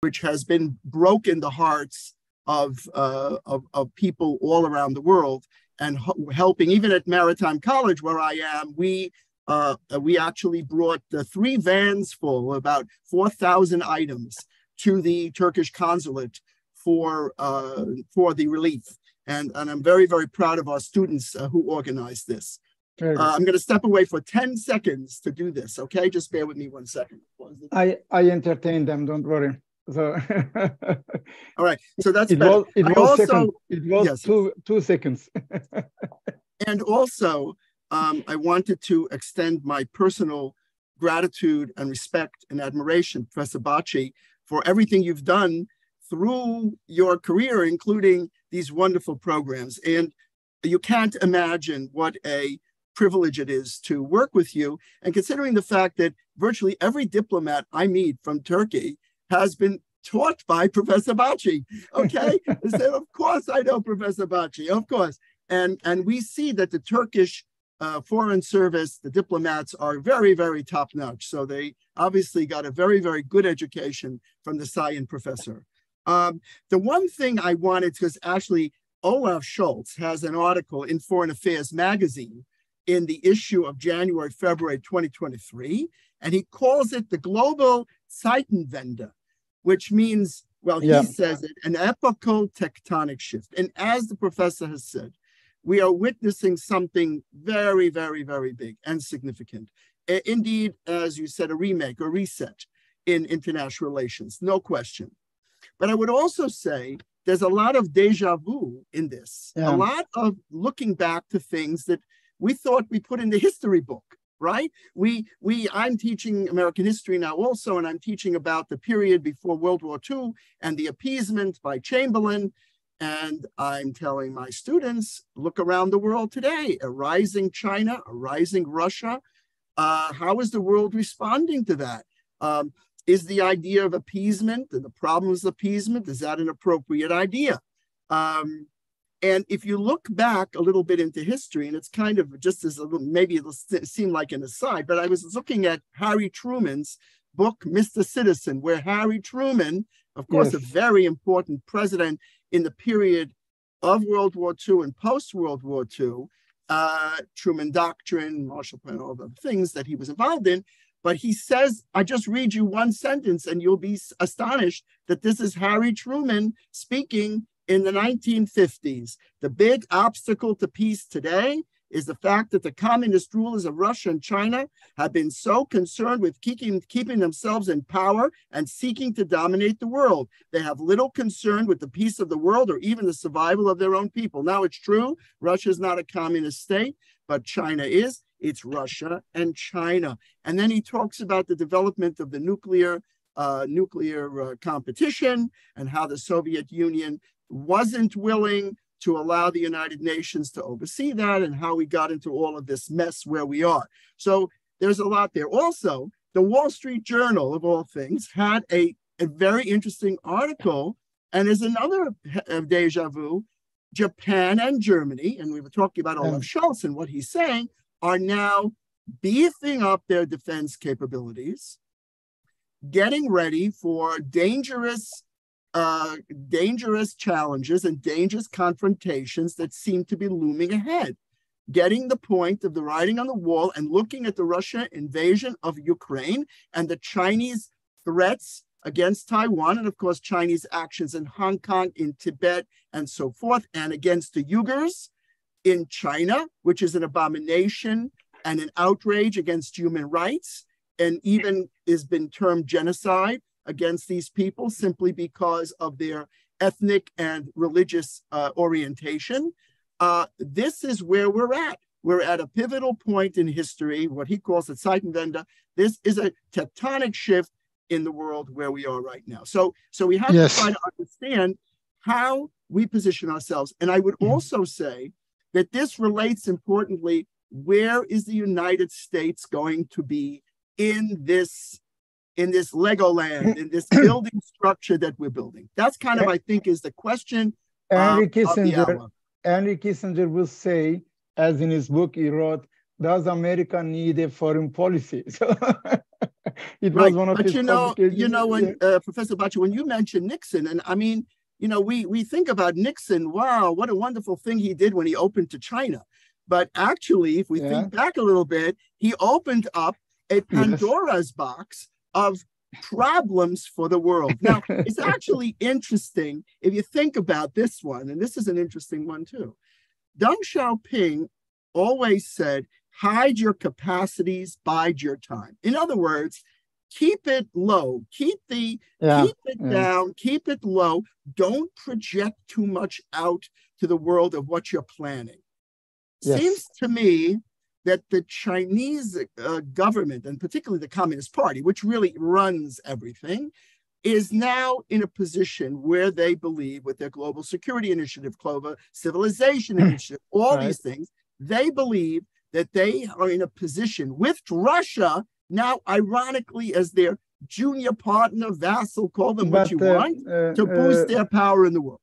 which has been broken the hearts of people all around the world, and helping. Even at Maritime College, where I am, we actually brought 3 vans full, about 4,000 items, to the Turkish consulate for the relief. And I'm very, very proud of our students who organized this. I'm going to step away for 10 seconds to do this, okay? Just bear with me 1 second. I entertained them, don't worry. So all right, so that's it better. It was yes. 2 seconds. And also, I wanted to extend my personal gratitude and respect and admiration, Professor Bagci, for everything you've done through your career, including these wonderful programs. And you can't imagine what a privilege it is to work with you. And considering the fact that virtually every diplomat I meet from Turkey has been taught by Professor Bagci, okay? So of course I know Professor Bagci, of course. And we see that the Turkish Foreign Service, the diplomats, are very, very top-notch. So they obviously got a very, very good education from the Sion professor. The one thing I wanted, because actually Olaf Scholz has an article in Foreign Affairs magazine in the issue of January, February 2023, and he calls it the global Zeitenwende, which means, well, he says it, an epochal tectonic shift. And as the professor has said, we are witnessing something very, very, very big and significant. Indeed, as you said, a remake or reset in international relations, no question. But I would also say there's a lot of deja vu in this, a lot of looking back to things that we thought we put in the history book, right? I'm teaching American history now also, and I'm teaching about the period before World War II and the appeasement by Chamberlain. And I'm telling my students, look around the world today, a rising China, a rising Russia. How is the world responding to that? Is the idea of appeasement and the problems of appeasement, is that an appropriate idea? And if you look back a little bit into history, and it's kind of just as a little, maybe it'll seem like an aside, but I was looking at Harry Truman's book, Mr. Citizen, where Harry Truman, of course, a very important president in the period of World War II and post-World War II, Truman Doctrine, Marshall Plan, all the things that he was involved in. But he says, I just read you one sentence and you'll be astonished that this is Harry Truman speaking in the 1950s. The big obstacle to peace today is the fact that the communist rulers of Russia and China have been so concerned with keeping themselves in power and seeking to dominate the world. They have little concern with the peace of the world or even the survival of their own people. Now, it's true, Russia is not a communist state, but China is. It's Russia and China. And then he talks about the development of the nuclear competition and how the Soviet Union wasn't willing to allow the United Nations to oversee that, and how we got into all of this mess where we are. So there's a lot there. Also, the Wall Street Journal, of all things, had a very interesting article, and there's another deja vu. Japan and Germany, and we were talking about Olaf Scholz and what he's saying, are now beefing up their defense capabilities, getting ready for dangerous challenges and dangerous confrontations that seem to be looming ahead, getting the point of the writing on the wall and looking at the Russian invasion of Ukraine and the Chinese threats against Taiwan, and of course, Chinese actions in Hong Kong, in Tibet, and so forth, and against the Uyghurs in China, which is an abomination and an outrage against human rights, and even has been termed genocide against these people simply because of their ethnic and religious orientation. This is where we're at. We're at a pivotal point in history, what he calls the Zeitenwende. This is a tectonic shift in the world where we are right now. So we have to try to understand how we position ourselves. And I would also say that this relates importantly, where is the United States going to be in this Legoland, in this building structure that we're building? That's kind of, I think, is the question Henry of the hour. Kissinger will say, as in his book he wrote, does America need a foreign policy? So it was Right. one of But his publications. when Professor Bagci, when you mentioned Nixon, and I mean, we think about Nixon, wow, what a wonderful thing he did when he opened to China. But actually, if we think back a little bit, he opened up a Pandora's box of problems for the world. Now, it's actually interesting if you think about this one, and this is an interesting one too. Deng Xiaoping always said, hide your capacities, bide your time. In other words, keep it low, keep it down, keep it low. Don't project too much out to the world of what you're planning. Seems to me that the Chinese government, and particularly the Communist Party, which really runs everything, is now in a position where they believe with their global security initiative, global civilization initiative, all these things, they believe that they are in a position with Russia now, ironically, as their junior partner, vassal, call them what you want, to boost their power in the world.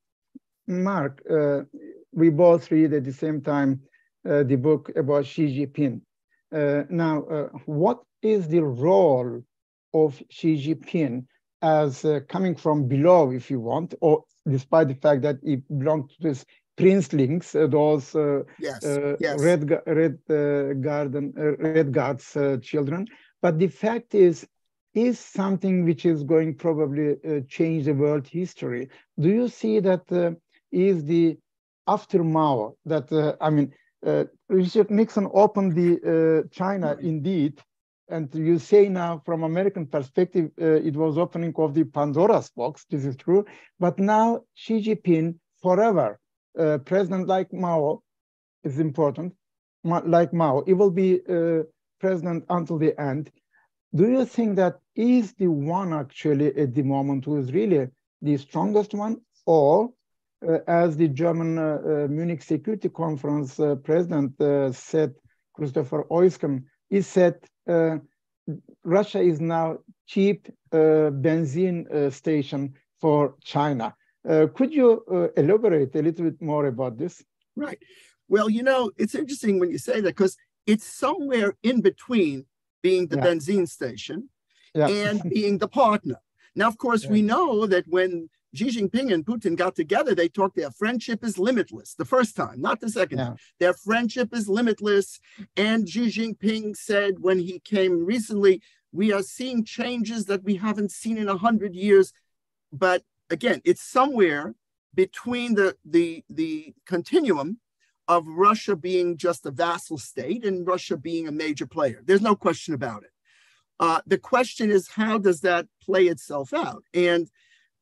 Mark, we both read at the same time the book about Xi Jinping. Now, what is the role of Xi Jinping as coming from below, if you want, or despite the fact that he belonged to this princelings, those Red Guards children. But the fact is something which is going probably change the world history. Do you see that is the after Mao that Richard Nixon opened the China indeed, and you say now from American perspective it was opening of the Pandora's box. This is true, but now Xi Jinping forever. President like Mao is important, like Mao. It will be president until the end. Do you think that is the one actually at the moment who is really the strongest one, or as the German Munich Security Conference president said, Christopher Eusken, he said Russia is now cheap benzene station for China. Could you elaborate a little bit more about this? Right. Well, it's interesting when you say that, because it's somewhere in between being the benzene station and being the partner. Now, of course, we know that when Xi Jinping and Putin got together, they talked their friendship is limitless the first time, not the second time. Their friendship is limitless. And Xi Jinping said when he came recently, we are seeing changes that we haven't seen in 100 years. But again, it's somewhere between the continuum of Russia being just a vassal state and Russia being a major player. There's no question about it. The question is, how does that play itself out? And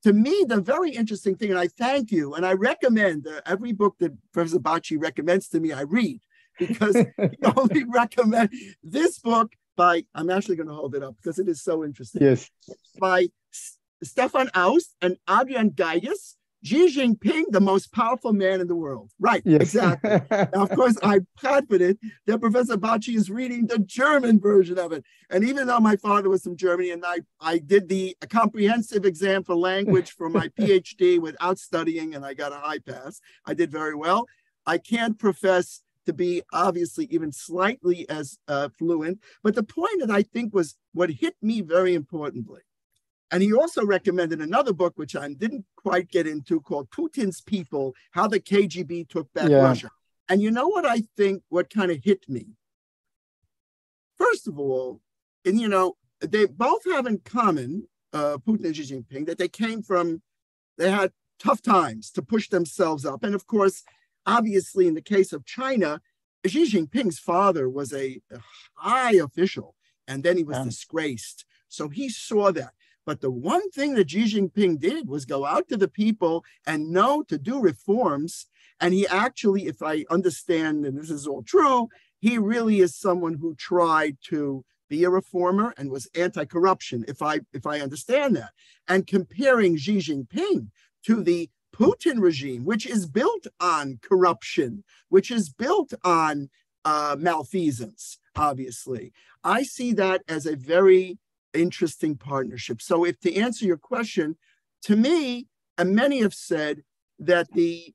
to me, the very interesting thing, and I thank you, and I recommend every book that Professor Bagci recommends to me, I read, because he only recommend this book by, I'm actually going to hold it up because it is so interesting. Yes. By Stefan Aust and Adrian Geiges, Xi Jinping, the most powerful man in the world. Right, exactly. Now, of course, I profited that Professor Bagci is reading the German version of it. And even though my father was from Germany and I did the comprehensive exam for language for my PhD without studying, and I got a high pass, I did very well. I can't profess to be obviously even slightly as fluent. But the point that I think was what hit me very importantly, and he also recommended another book, which I didn't quite get into, called Putin's People, How the KGB Took Back Russia. And you know what I think, what kind of hit me? First of all, and they both have in common, Putin and Xi Jinping, that they had tough times to push themselves up. And of course, obviously, in the case of China, Xi Jinping's father was a high official, and then he was disgraced. So he saw that. But the one thing that Xi Jinping did was go out to the people and know to do reforms. And he actually, if I understand, and this is all true, he really is someone who tried to be a reformer and was anti-corruption, if I understand that. And comparing Xi Jinping to the Putin regime, which is built on corruption, which is built on malfeasance, obviously, I see that as a very interesting partnership. So if to answer your question, to me, and many have said, that the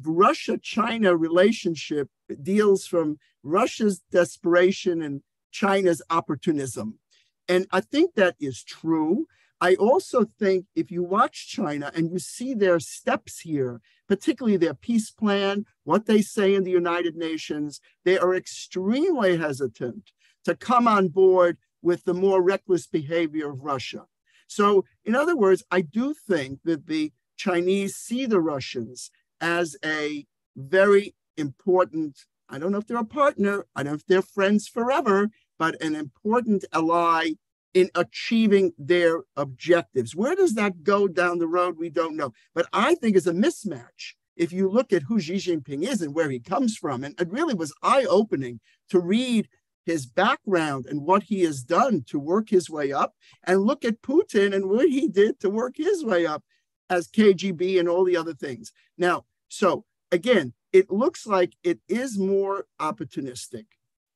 Russia-China relationship deals from Russia's desperation and China's opportunism. And I think that is true. I also think if you watch China and you see their steps here, particularly their peace plan, what they say in the United Nations, they are extremely hesitant to come on board with the more reckless behavior of Russia. So, in other words, I do think that the Chinese see the Russians as a very important, I don't know if they're a partner, I don't know if they're friends forever, but an important ally in achieving their objectives. Where does that go down the road? We don't know. But I think it's a mismatch if you look at who Xi Jinping is and where he comes from. And it really was eye-opening to read his background and what he has done to work his way up, and look at Putin and what he did to work his way up as KGB and all the other things. Now, so again, it looks like it is more opportunistic,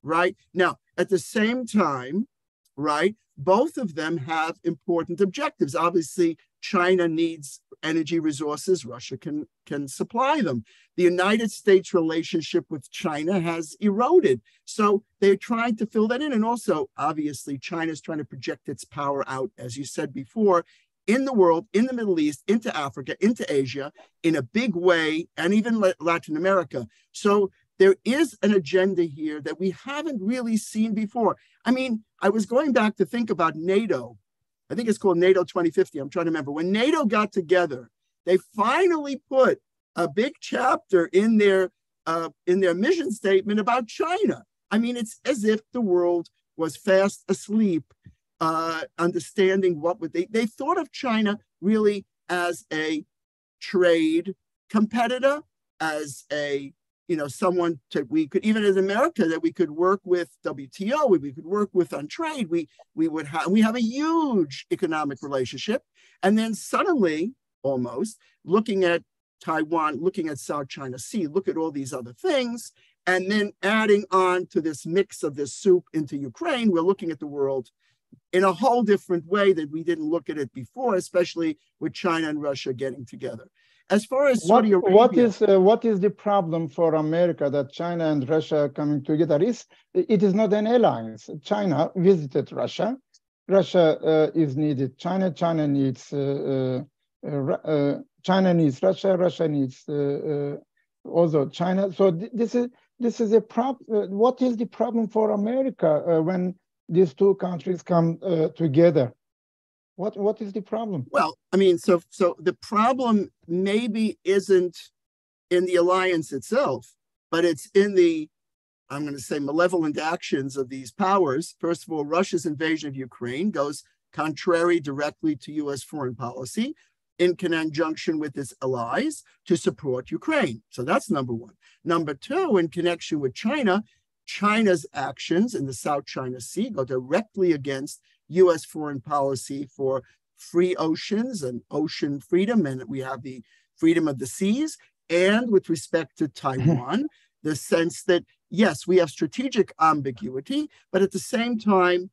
right? Now, at the same time, right, both of them have important objectives. Obviously, China needs energy resources. Russia can supply them. The United States relationship with China has eroded. So they're trying to fill that in. And also, obviously, China is trying to project its power out, as you said before, in the world, in the Middle East, into Africa, into Asia, in a big way, and even Latin America. So there is an agenda here that we haven't really seen before. I mean, I was going back to think about NATO. I think it's called NATO 2050. I'm trying to remember. When NATO got together, they finally put a big chapter in their mission statement about China. I mean, it's as if the world was fast asleep, understanding what would they thought of China really as a trade competitor, as a someone we could, even as America, that we could work with WTO, we could work with on trade. We have a huge economic relationship. And then suddenly, almost, looking at Taiwan, looking at South China Sea, look at all these other things, and then adding on to this mix of this soup into Ukraine, we're looking at the world in a whole different way that we didn't look at it before, especially with China and Russia getting together. As far as Saudi Arabia, what is the problem for America that China and Russia are coming together? It is not an alliance. China visited Russia. Russia is needed. China needs China needs Russia. Russia needs also China. So this is a problem. What is the problem for America when these two countries come together? What is the problem? Well, I mean, so the problem maybe isn't in the alliance itself, but it's in the, I'm going to say, malevolent actions of these powers. First of all, Russia's invasion of Ukraine goes contrary directly to U.S. foreign policy in conjunction with its allies to support Ukraine. So that's number one. Number two, in connection with China, China's actions in the South China Sea go directly against U.S. foreign policy for free oceans and ocean freedom, and we have the freedom of the seas. And with respect to Taiwan, the sense that, yes, we have strategic ambiguity, but at the same time,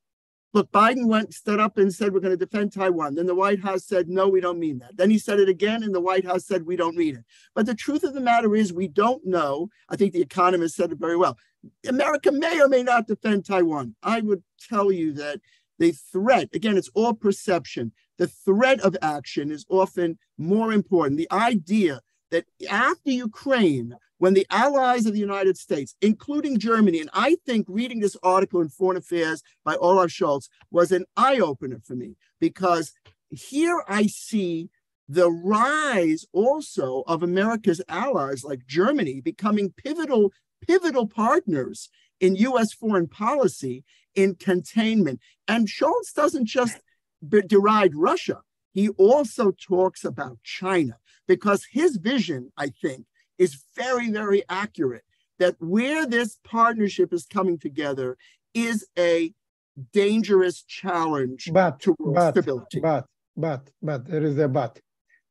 look, Biden stood up and said, we're going to defend Taiwan. Then the White House said, no, we don't mean that. Then he said it again, and the White House said, we don't mean it. But the truth of the matter is, we don't know. I think The Economist said it very well. America may or may not defend Taiwan. I would tell you that the threat, again, it's all perception. The threat of action is often more important. The idea that after Ukraine, when the allies of the United States, including Germany, and I think reading this article in Foreign Affairs by Olaf Scholz was an eye-opener for me, because here I see the rise also of America's allies like Germany becoming pivotal partners in U.S. foreign policy in containment. And Scholz doesn't just deride Russia. He also talks about China, because his vision, I think, is very, very accurate, that where this partnership is coming together is a dangerous challenge to world stability. But there is a but.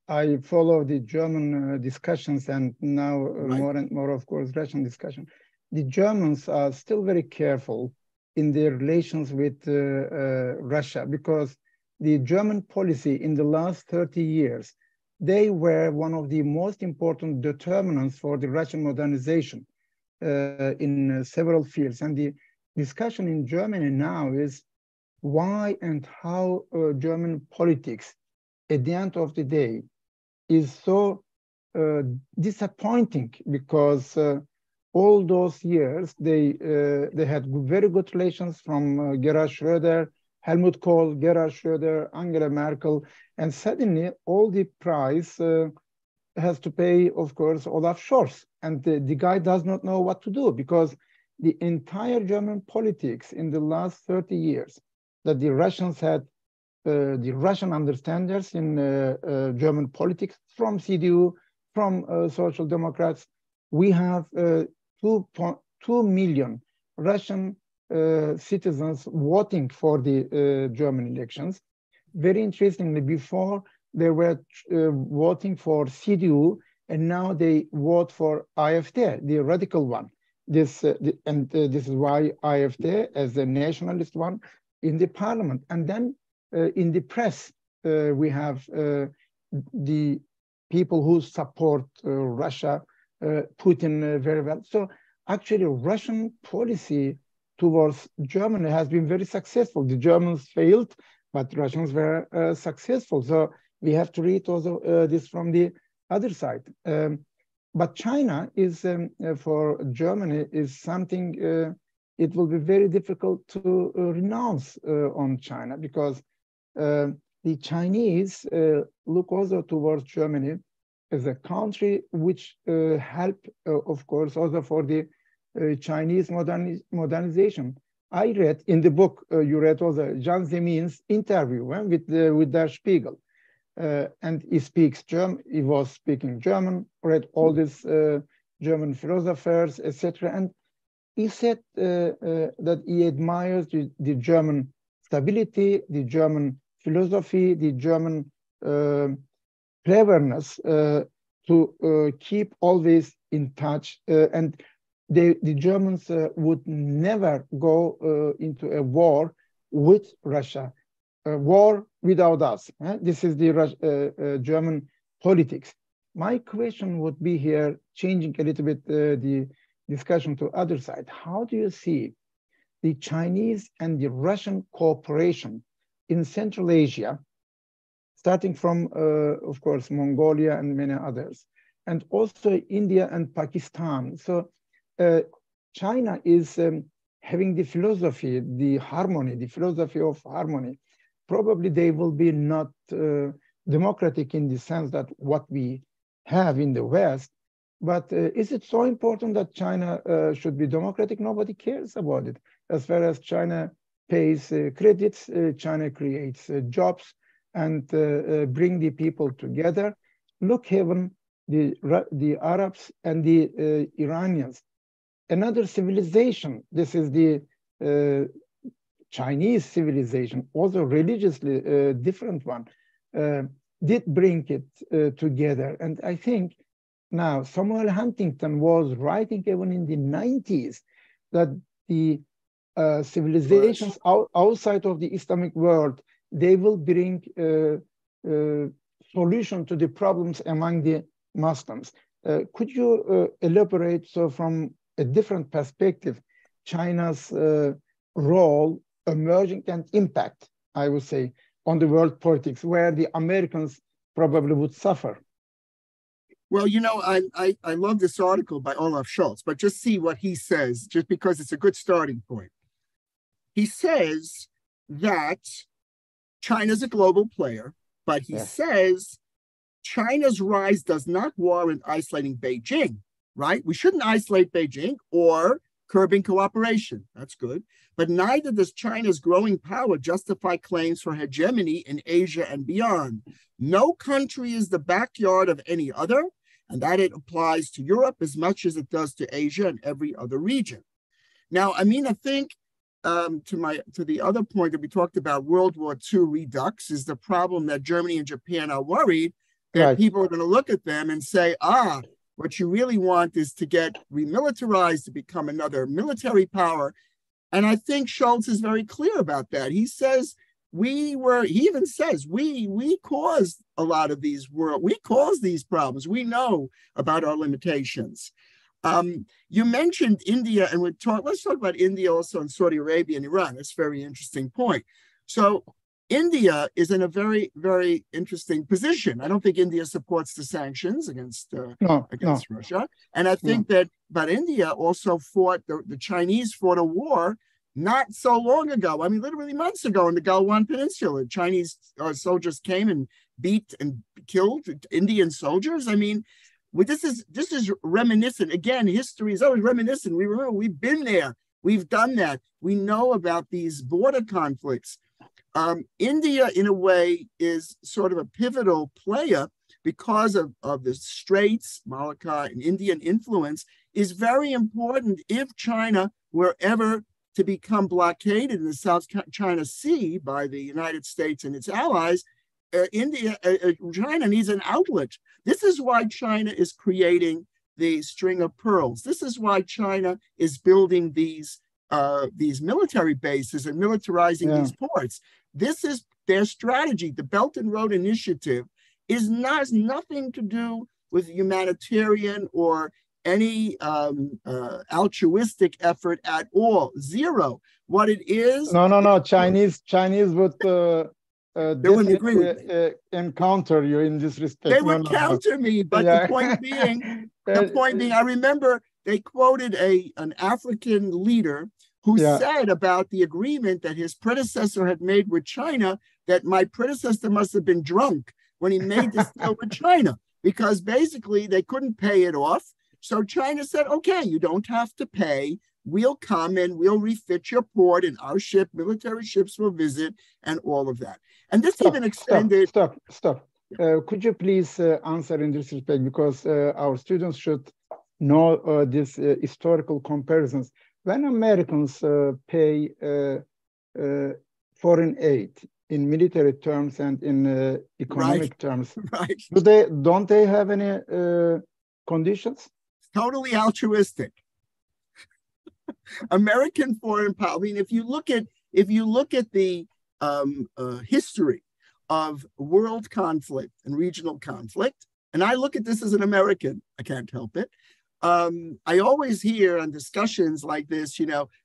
I follow the German discussions, and now more and more, of course, Russian discussion. The Germans are still very careful in their relations with Russia, because the German policy in the last 30 years they were one of the most important determinants for the Russian modernization in several fields. And the discussion in Germany now is why and how German politics, at the end of the day, is so disappointing, because all those years they had very good relations from Gerhard Schröder, Helmut Kohl, Gerhard Schröder, Angela Merkel, and suddenly all the price has to pay, of course, Olaf Scholz. And the guy does not know what to do, because the entire German politics in the last 30 years that the Russians had, the Russian understanders in German politics, from CDU, from Social Democrats, we have 2 million Russian citizens voting for the German elections. Very interestingly, before they were voting for CDU, and now they vote for AfD, the radical one. This is why AfD, as the nationalist one, in the parliament. And then in the press, we have the people who support Russia, Putin very well. So actually, Russian policy towards Germany has been very successful. The Germans failed, but Russians were successful. So we have to read also this from the other side. But China is, for Germany, is something, it will be very difficult to renounce on China, because the Chinese look also towards Germany as a country which help, of course, also for the Chinese modernization. I read in the book, you read also Jiang Zemin's interview with Der Spiegel. And he speaks German, he was speaking German, read all these German philosophers, etc. And he said that he admires the German stability, the German philosophy, the German cleverness to keep always in touch. And the Germans would never go into a war with Russia. A war without us. This is the German politics. My question would be here, changing a little bit the discussion to other side. How do you see the Chinese and the Russian cooperation in Central Asia, starting from, of course, Mongolia and many others, and also India and Pakistan? So China is having the philosophy, the harmony, the philosophy of harmony. Probably they will be not democratic in the sense that what we have in the West, but is it so important that China should be democratic? Nobody cares about it. As far as China pays credits, China creates jobs and bring the people together. Look even the Arabs and the Iranians. Another civilization, this is the Chinese civilization, also religiously different one, did bring it together. And I think now Samuel Huntington was writing even in the 90s that the civilizations outside of the Islamic world, they will bring solution to the problems among the Muslims. Could you elaborate, so from a different perspective, China's role, emerging, and impact, I would say, on the world politics, where the Americans probably would suffer? Well, you know, I love this article by Olaf Scholz, but just see what he says, just because it's a good starting point. He says that China's a global player, but he says China's rise does not warrant isolating Beijing, right? We shouldn't isolate Beijing or curbing cooperation. That's good. But neither does China's growing power justify claims for hegemony in Asia and beyond. No country is the backyard of any other, and that it applies to Europe as much as it does to Asia and every other region. Now, I mean, I think to the other point that we talked about, World War II redux, is the problem that Germany and Japan are worried that people are going to look at them and say, what you really want is to get remilitarized, to become another military power. And I think Scholz is very clear about that. He says he even says, we caused a lot of we caused these problems. We know about our limitations. You mentioned India, and let's talk about India also, and Saudi Arabia and Iran. That's a very interesting point. So India is in a very, very interesting position. I don't think India supports the sanctions against Russia. And I think but India also the Chinese fought a war not so long ago. I mean, literally months ago in the Galwan Peninsula. Chinese soldiers came and beat and killed Indian soldiers. I mean, this is reminiscent. Again, history is always reminiscent. We remember we've been there. We've done that. We know about these border conflicts. India, in a way, is sort of a pivotal player because of the Straits, Malacca, and Indian influence is very important if China were ever to become blockaded in the South China Sea by the United States and its allies. China needs an outlet. This is why China is creating the string of pearls. This is why China is building these military bases and militarizing these ports. This is their strategy. The Belt and Road Initiative has nothing to do with humanitarian or any altruistic effort at all. Zero. What it is? No. Chinese would they wouldn't agree with me. Encounter you in this respect. They would counter me, but the point being, I remember they quoted an African leader who said about the agreement that his predecessor had made with China, that my predecessor must have been drunk when he made this deal with China, because basically they couldn't pay it off. So China said, okay, you don't have to pay. We'll come and we'll refit your port, and our military ships will visit, and all of that. And this even extended. Stop. Could you please answer in this respect, because our students should know these historical comparisons. When Americans pay foreign aid in military terms and in economic terms, don't they have any conditions? Totally altruistic. American foreign policy. I mean, if you look at the history of world conflict and regional conflict, and I look at this as an American, I can't help it. I always hear on discussions like this,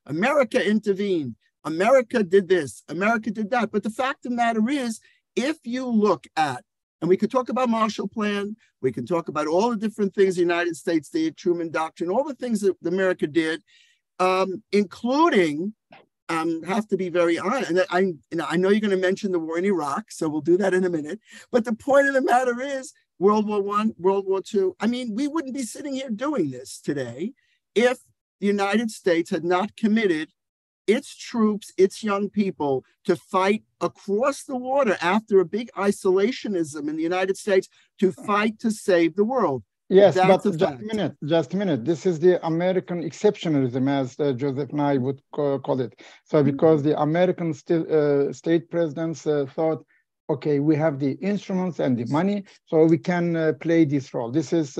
America intervened, America did this, America did that. But the fact of the matter is, if you look at, and we could talk about Marshall Plan, we can talk about all the different things the United States did, Truman Doctrine, all the things that America did, including, have to be very honest, and I know you're going to mention the war in Iraq, so we'll do that in a minute. But the point of the matter is, World War I, World War II, I mean, we wouldn't be sitting here doing this today if the United States had not committed its troops, its young people, to fight across the water after a big isolationism in the United States, to fight to save the world. Yes, but just a minute. This is the American exceptionalism, as Joseph and I would call it. So because the American state presidents thought, okay, we have the instruments and the money, so we can play this role. This is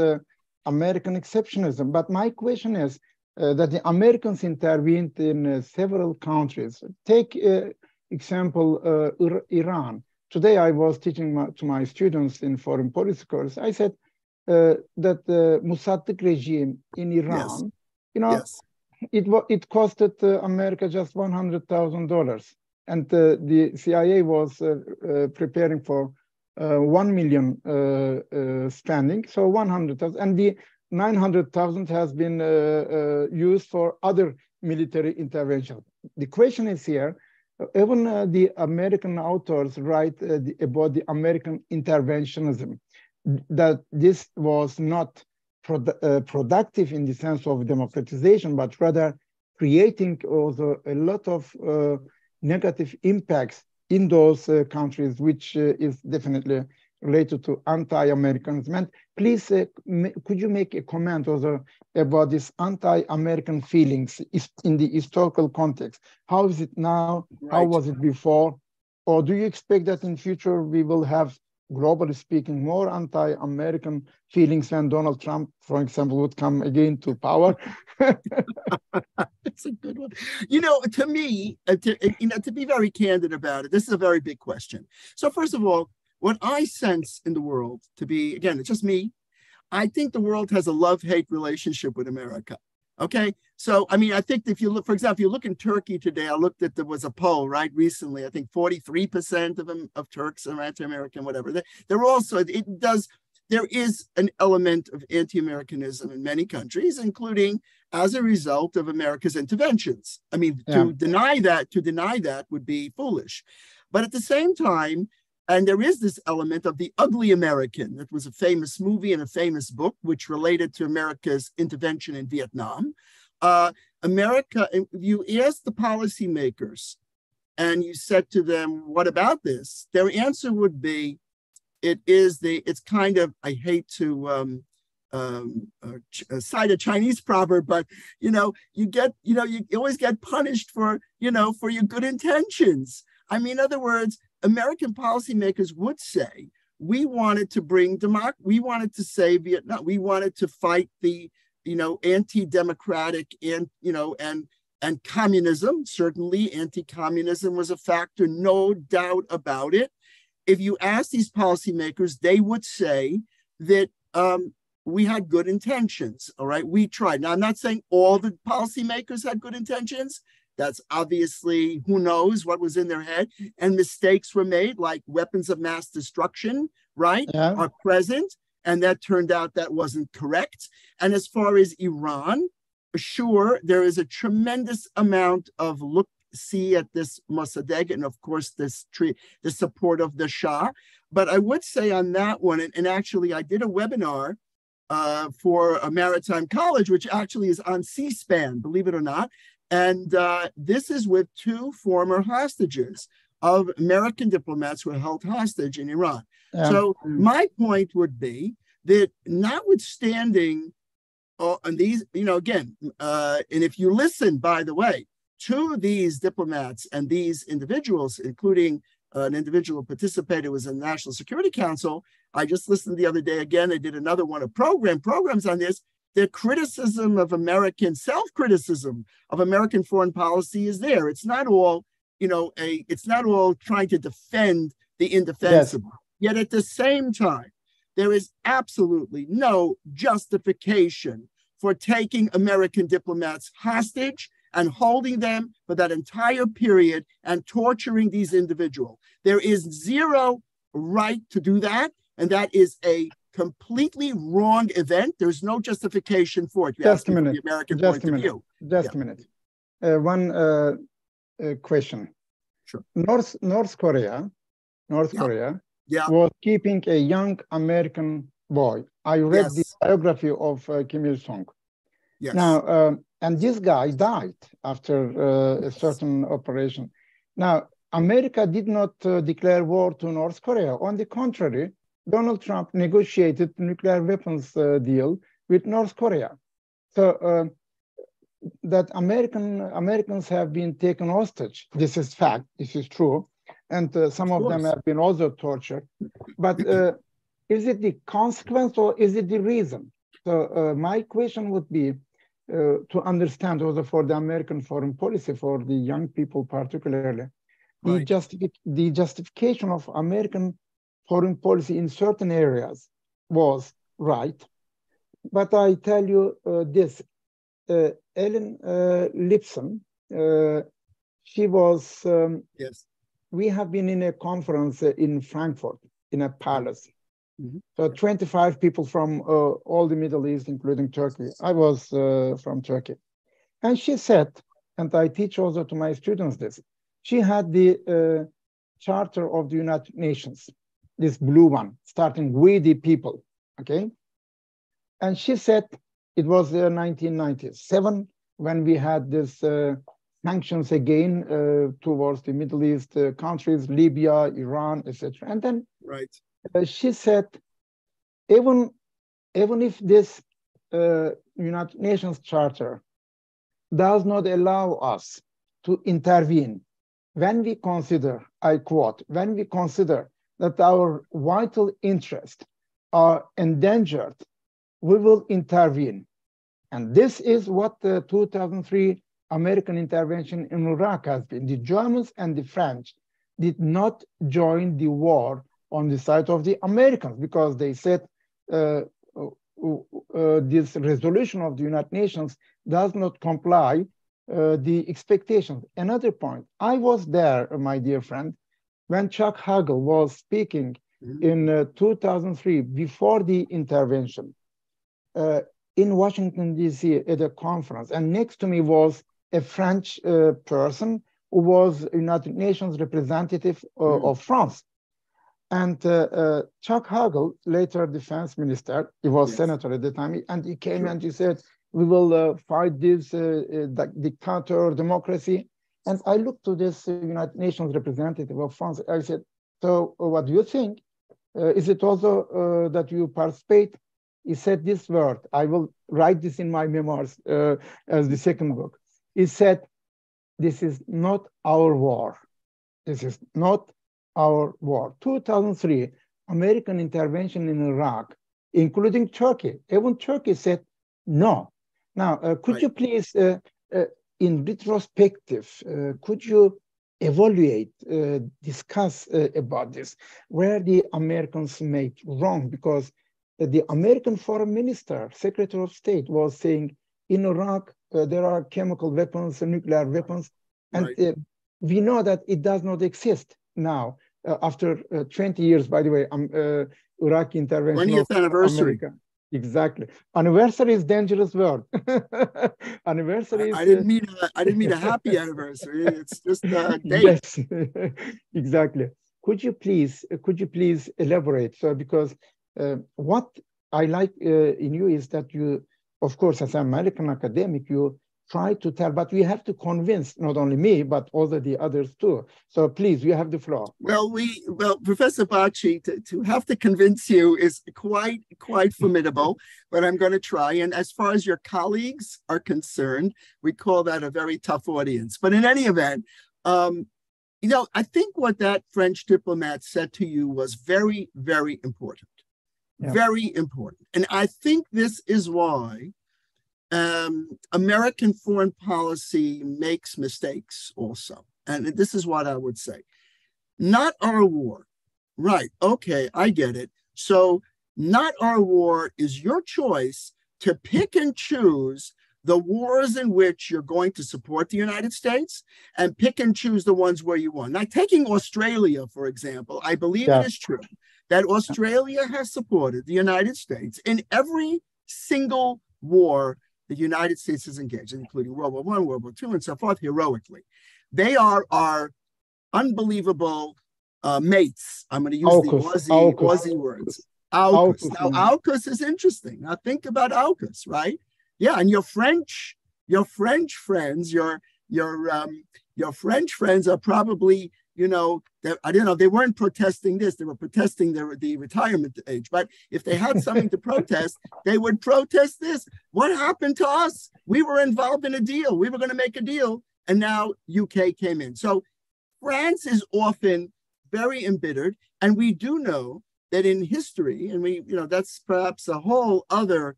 American exceptionalism. But my question is that the Americans intervened in several countries. Take example, Iran. Today I was teaching to my students in foreign policy course. I said that the Mossadegh regime in Iran, it costed America just $100,000. And the CIA was preparing for 1 million spending, so 100,000, and the 900,000 has been used for other military intervention. The question is here, even the American authors write about the American interventionism, that this was not productive in the sense of democratization, but rather creating also a lot of negative impacts in those countries, which is definitely related to anti-Americanism. And please, could you make a comment also about this anti-American feelings in the historical context? How is it now? Right. How was it before? Or do you expect that in future we will have, globally speaking, more anti-American feelings when Donald Trump, for example, would come again to power? That's a good one. To me, to be very candid about it, this is a very big question. So first of all, what I sense in the world to be, again, it's just me. I think the world has a love-hate relationship with America. Okay. So, I mean, I think if you look, for example, if you look in Turkey today, I looked at, there was a poll, right, recently, I think 43% of Turks are anti-American, whatever. They're also, there is an element of anti-Americanism in many countries, including as a result of America's interventions. I mean, to deny that would be foolish. But at the same time, and there is this element of the ugly American. That was a famous movie and a famous book, which related to America's intervention in Vietnam. America, if you ask the policymakers and you said to them, what about this? Their answer would be, it's kind of, I hate to cite a Chinese proverb, but you always get punished for your good intentions. I mean, in other words, American policymakers would say, we wanted to bring we wanted to save Vietnam. We wanted to fight the, anti-democratic and communism. Certainly anti-communism was a factor, no doubt about it. If you ask these policymakers, they would say that we had good intentions, all right? We tried. Now, I'm not saying all the policymakers had good intentions. That's obviously, who knows what was in their head, and mistakes were made, like weapons of mass destruction, right, are present, and that turned out that wasn't correct. And as far as Iran, sure, there is a tremendous amount of see at this Mossadegh, and of course the support of the Shah. But I would say on that one, and actually I did a webinar for a maritime college, which actually is on C-SPAN, believe it or not. And this is with two former hostages of American diplomats who were held hostage in Iran. So my point would be that notwithstanding and these, again, and if you listen, by the way, to these diplomats and these individuals, including an individual who participated, was in the National Security Council. I just listened the other day again. I did another one of programs on this. The criticism of self-criticism of American foreign policy is there. It's not all, it's not all trying to defend the indefensible. Yet at the same time, there is absolutely no justification for taking American diplomats hostage and holding them for that entire period and torturing these individuals. There is zero right to do that, and that is a completely wrong event. There's no justification for it. Just a minute. The American point of view. Just a minute. One question. Sure. North Korea was keeping a young American boy. I read the biography of Kim Il-sung. Yes. Now, and this guy died after a certain operation. Now, America did not declare war to North Korea. On the contrary, Donald Trump negotiated nuclear weapons deal with North Korea. So that Americans have been taken hostage. This is fact. This is true. And some of them have been also tortured. But is it the consequence or is it the reason? So my question would be to understand also for the American foreign policy, for the young people particularly, the justification of American foreign policy in certain areas was right. But I tell you this, Ellen Lipson, she was, we have been in a conference in Frankfurt, in a palace. So 25 people from all the Middle East, including Turkey. I was from Turkey. And she said, and I teach also to my students this, she had the Charter of the United Nations, this blue one, starting with the people, okay? And she said it was the 1997 when we had this sanctions again towards the Middle East countries, Libya, Iran, etc. And then she said, even if this United Nations Charter does not allow us to intervene, when we consider, I quote, when we consider that our vital interests are endangered, we will intervene. And this is what the 2003 American intervention in Iraq has been. The Germans and the French did not join the war on the side of the Americans because they said this resolution of the United Nations does not comply the expectations. Another point, I was there, my dear friend, when Chuck Hagel was speaking in 2003, before the intervention, in Washington, D.C. at a conference. And next to me was a French person who was United Nations representative of France. And Chuck Hagel, later defense minister, he was senator at the time, and he came and he said, we will fight this dictator democracy. And I looked to this United Nations representative of France. I said, so what do you think? Is it also that you participate? He said this word. I will write this in my memoirs as the second book. He said, this is not our war. This is not our war. 2003, American intervention in Iraq, including Turkey. Even Turkey said no. Now, could you please, in retrospective, could you evaluate, discuss about this, where the Americans made wrong? Because the American foreign minister, Secretary of State, was saying in Iraq, there are chemical weapons and nuclear weapons. And we know that it does not exist now, after 20 years, by the way, Iraqi intervention. 20th anniversary. America. Exactly. Anniversary is a dangerous word. Anniversary is... I didn't mean a happy anniversary. It's just a date. Yes, exactly. Could you please elaborate? So, because what I like in you is that you, of course, as an American academic, you try to tell, but we have to convince not only me, but also the others too. So please, you have the floor. Well, Professor Bagci, to have to convince you is quite formidable, but I'm going to try. And as far as your colleagues are concerned, we call that a very tough audience. But in any event, I think what that French diplomat said to you was very, very important. Yeah. Very important. And I think this is why American foreign policy makes mistakes also. And this is what I would say. Not our war. Right. Okay, I get it. So not our war is your choice to pick and choose the wars in which you're going to support the United States and pick and choose the ones where you want. Now, taking Australia, for example, I believe it is true that Australia has supported the United States in every single war the United States is engaged in, including World War I, World War II, and so forth, heroically. They are our unbelievable mates. I'm going to use the Aussie words. AUKUS. Now, AUKUS is interesting. Now, think about AUKUS, right? Yeah, and your French friends, your French friends are probably, they weren't protesting this. They were protesting the retirement age. But if they had something to protest, they would protest this. What happened to us? We were involved in a deal. We were going to make a deal. And now UK came in. So France is often very embittered. And we do know that in history, and that's perhaps a whole other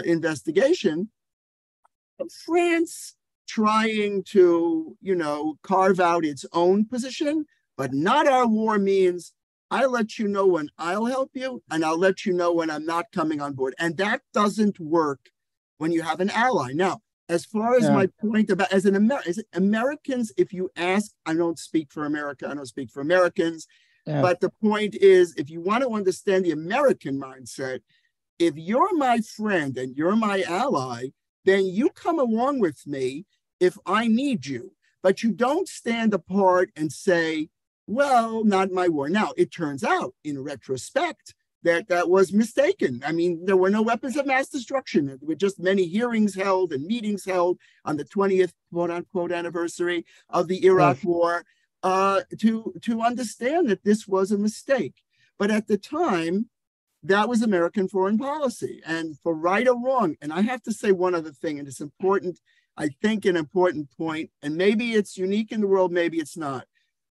investigation, France trying to, carve out its own position, but not our war means I'll let you know when I'll help you, and I'll let you know when I'm not coming on board. And that doesn't work when you have an ally. Now, as far as my point about, as Americans, if you ask, I don't speak for America, I don't speak for Americans, but the point is, if you want to understand the American mindset, if you're my friend and you're my ally, then you come along with me if I need you, but you don't stand apart and say, well, not my war. Now, it turns out in retrospect that was mistaken. I mean, there were no weapons of mass destruction. There were just many hearings held and meetings held on the 20th, quote unquote, anniversary of the Iraq War to understand that this was a mistake. But at the time, that was American foreign policy. And for right or wrong, and I have to say one other thing, and it's important, I think an important point, and maybe it's unique in the world, maybe it's not.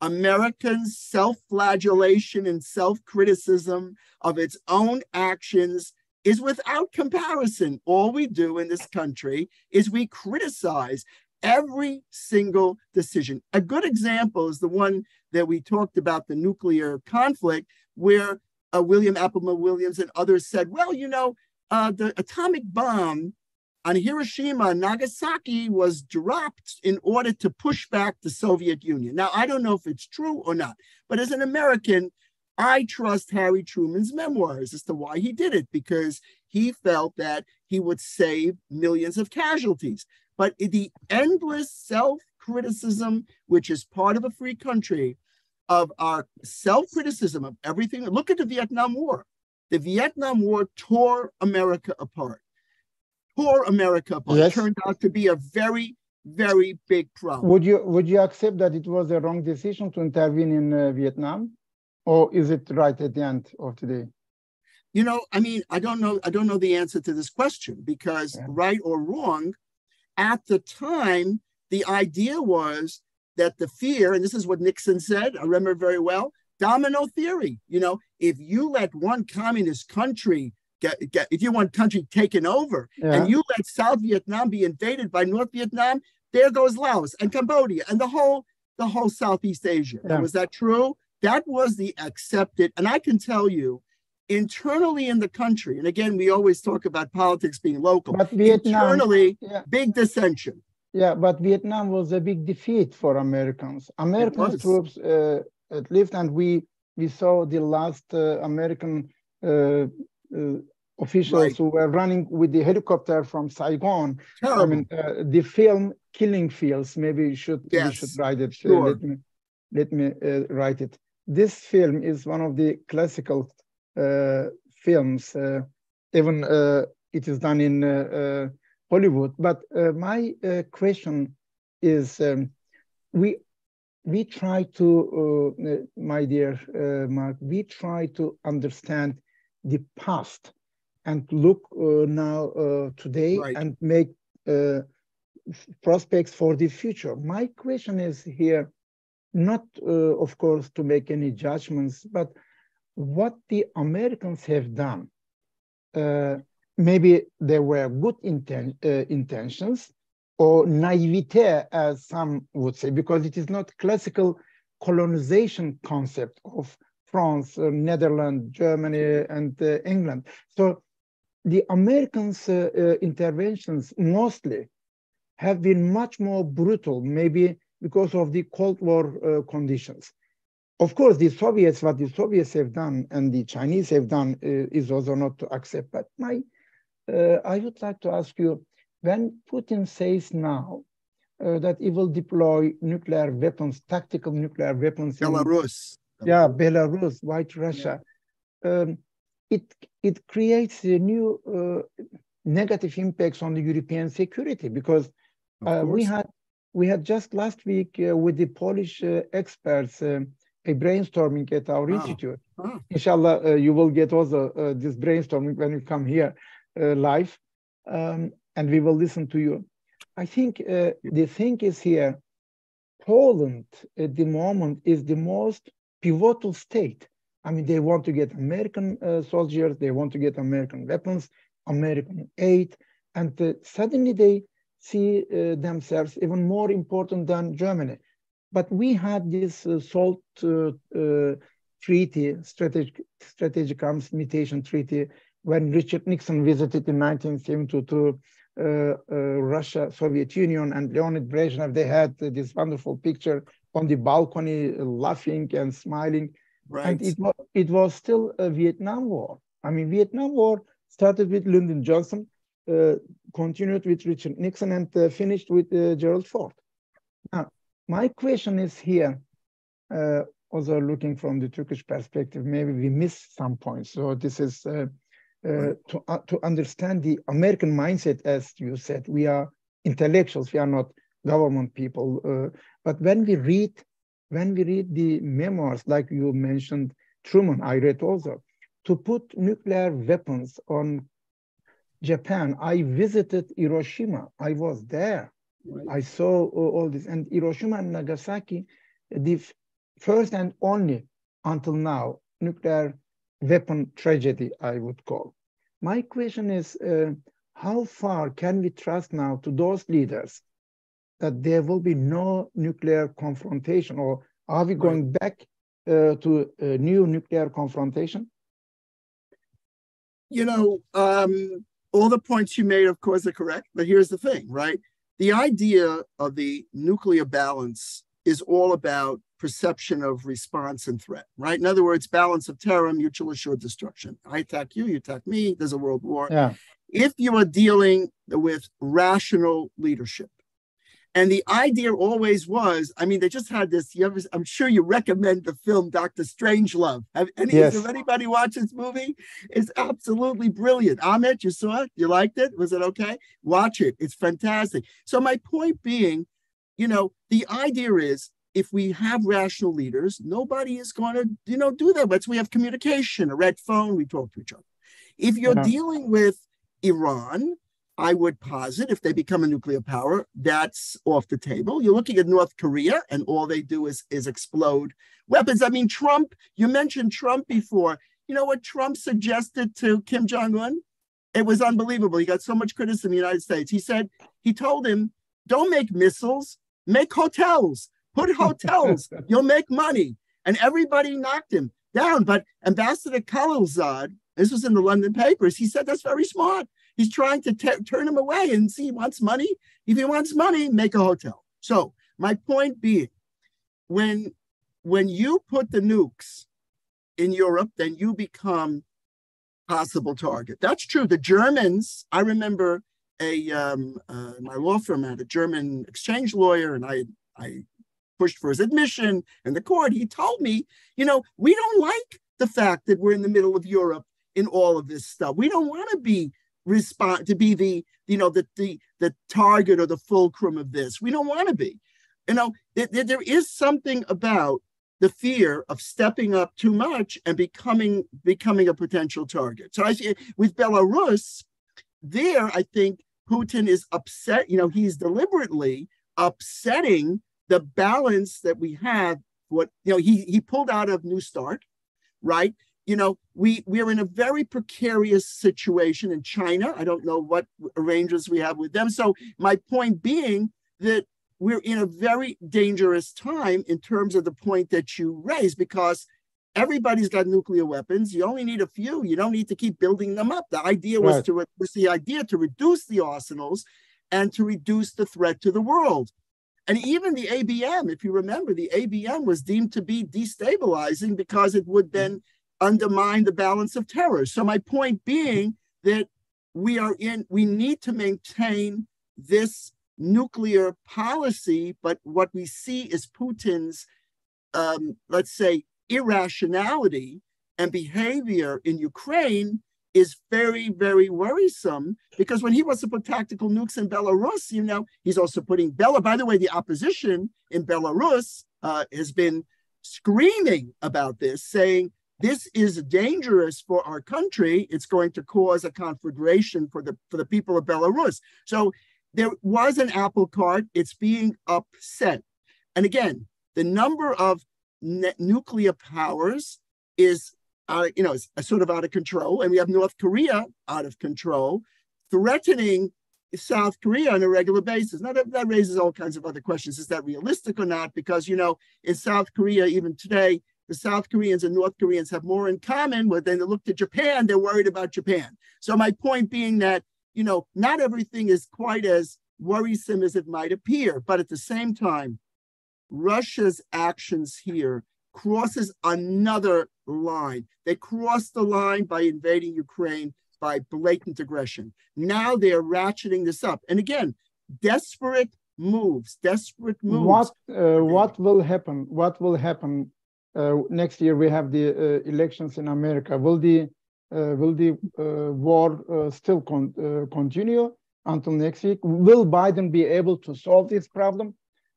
Americans' self-flagellation and self-criticism of its own actions is without comparison. All we do in this country is we criticize every single decision. A good example is the one that we talked about, the nuclear conflict, where William Appleman Williams and others said, well, the atomic bomb on Hiroshima and Nagasaki was dropped in order to push back the Soviet Union. Now, I don't know if it's true or not, but as an American, I trust Harry Truman's memoirs as to why he did it, because he felt that he would save millions of casualties. But the endless self-criticism, which is part of a free country, of our self-criticism of everything. Look at the Vietnam War. The Vietnam War tore America apart. Yes. Turned out to be a very, very big problem. Would you accept that it was a wrong decision to intervene in Vietnam, or is it right at the end of the day? I don't know the answer to this question, because right or wrong, at the time, the idea was that the fear, and this is what Nixon said, I remember very well, domino theory. If you let one communist country if you want country taken over, and you let South Vietnam be invaded by North Vietnam, there goes Laos and Cambodia and the whole Southeast Asia. Yeah. Was that true? That was the accepted. And I can tell you, internally in the country, and again, we always talk about politics being local, but Vietnam, internally, big dissension. Yeah, but Vietnam was a big defeat for Americans. American troops left, and we saw the last American officials who were running with the helicopter from Saigon. Terrible. I mean, the film "Killing Fields." Maybe we should write it. Sure. Let me write it. This film is one of the classical films. Even it is done in Hollywood. But my question is, we try to, my dear Mark, we try to understand the past and look now today and make prospects for the future. My question is here, not of course to make any judgments, but what the Americans have done. Maybe there were good intentions, or naivete, as some would say, because it is not classical colonization concept of France, Netherlands, Germany, and England. So the Americans' interventions mostly have been much more brutal, maybe because of the Cold War conditions. Of course, what the Soviets have done and the Chinese have done is also not to accept. But I would like to ask you, when Putin says now that he will deploy nuclear weapons, tactical nuclear weapons Belarus. Belarus, White Russia, it creates a new negative impacts on the European security, because we had just last week with the Polish experts a brainstorming at our institute. Inshallah, you will get also this brainstorming when you come here live, and we will listen to you. I think the thing is here, Poland at the moment is the most pivotal state. I mean, they want to get American soldiers, they want to get American weapons, American aid, and suddenly they see themselves even more important than Germany. But we had this SALT treaty, strategic arms limitation treaty, when Richard Nixon visited in 1972 Russia, Soviet Union, and Leonid Brezhnev. They had this wonderful picture on the balcony, laughing and smiling. Right. And it was still a Vietnam War. I mean, Vietnam War started with Lyndon Johnson, continued with Richard Nixon, and finished with Gerald Ford. Now, my question is here, also looking from the Turkish perspective, maybe we missed some points. So this is to understand the American mindset. As you said, we are intellectuals, we are not government people. But when we read the memoirs, like you mentioned, Truman, I read also, to put nuclear weapons on Japan. I visited Hiroshima. I was there. Right. I saw all this. And Hiroshima and Nagasaki, the first and only, until now, nuclear weapon tragedy, I would call. My question is, how far can we trust now to those leaders that there will be no nuclear confrontation, or are we going back to a new nuclear confrontation? You know, all the points you made, of course, are correct. But here's the thing, right? The idea of the nuclear balance is all about perception of response and threat, right? In other words, balance of terror, mutual assured destruction. I attack you, you attack me, there's a world war. Yeah. If you are dealing with rational leadership, and the idea always was, I mean, they just had this, I'm sure you recommend the film Dr. Strangelove. Yes. Has everybody watched this movie? It's absolutely brilliant. Ahmet, you saw it? You liked it? Was it okay? Watch it. It's fantastic. So my point being, you know, the idea is, if we have rational leaders, nobody is going to, do that. But we have communication, a red phone, we talk to each other. If you're dealing with Iran, I would posit if they become a nuclear power, that's off the table. You're looking at North Korea, and all they do is explode weapons. I mean, Trump, you mentioned Trump before. You know what Trump suggested to Kim Jong-un? It was unbelievable. He got so much criticism in the United States. He told him, don't make missiles, make hotels. Put hotels, you'll make money. And everybody knocked him down. But Ambassador Khalilzad, this was in the London papers, he said that's very smart. He's trying to turn him away and see he wants money. If he wants money, make a hotel. So my point being, when you put the nukes in Europe, then you become possible target. That's true. The Germans, I remember my law firm had a German exchange lawyer, and I pushed for his admission in the court. He told me, we don't like the fact that we're in the middle of Europe in all of this stuff. We don't want to be the target or the fulcrum of this. We don't want to be. There is something about the fear of stepping up too much and becoming a potential target. So with Belarus, I think Putin is upset. He's deliberately upsetting the balance that we have. He pulled out of New START, right? We're in a very precarious situation in China. I don't know what arrangements we have with them. So my point being that we're in a very dangerous time in terms of the point that you raised, because everybody's got nuclear weapons. You only need a few. You don't need to keep building them up. The idea was to reduce the arsenals and to reduce the threat to the world. And even the ABM, if you remember, the ABM was deemed to be destabilizing because it would then undermine the balance of terror. So my point being that we need to maintain this nuclear policy, but what we see is Putin's, let's say, irrationality and behavior in Ukraine is very, very worrisome, because when he wants to put tactical nukes in Belarus, he's also putting by the way, the opposition in Belarus has been screaming about this, saying this is dangerous for our country. It's going to cause a conflagration for the people of Belarus. So there was an apple cart. It's being upset. And again, the number of nuclear powers is sort of out of control. And we have North Korea out of control, threatening South Korea on a regular basis. Now, that raises all kinds of other questions. Is that realistic or not? Because, in South Korea, even today, the South Koreans and North Koreans have more in common, but then they look to Japan, they're worried about Japan. So my point being that, not everything is quite as worrisome as it might appear. But at the same time, Russia's actions here crosses another line. They crossed the line by invading Ukraine, by blatant aggression. Now they're ratcheting this up. And again, desperate moves. What will happen? What will happen next year? We have the elections in America. Will the war still continue until next week? Will Biden be able to solve this problem?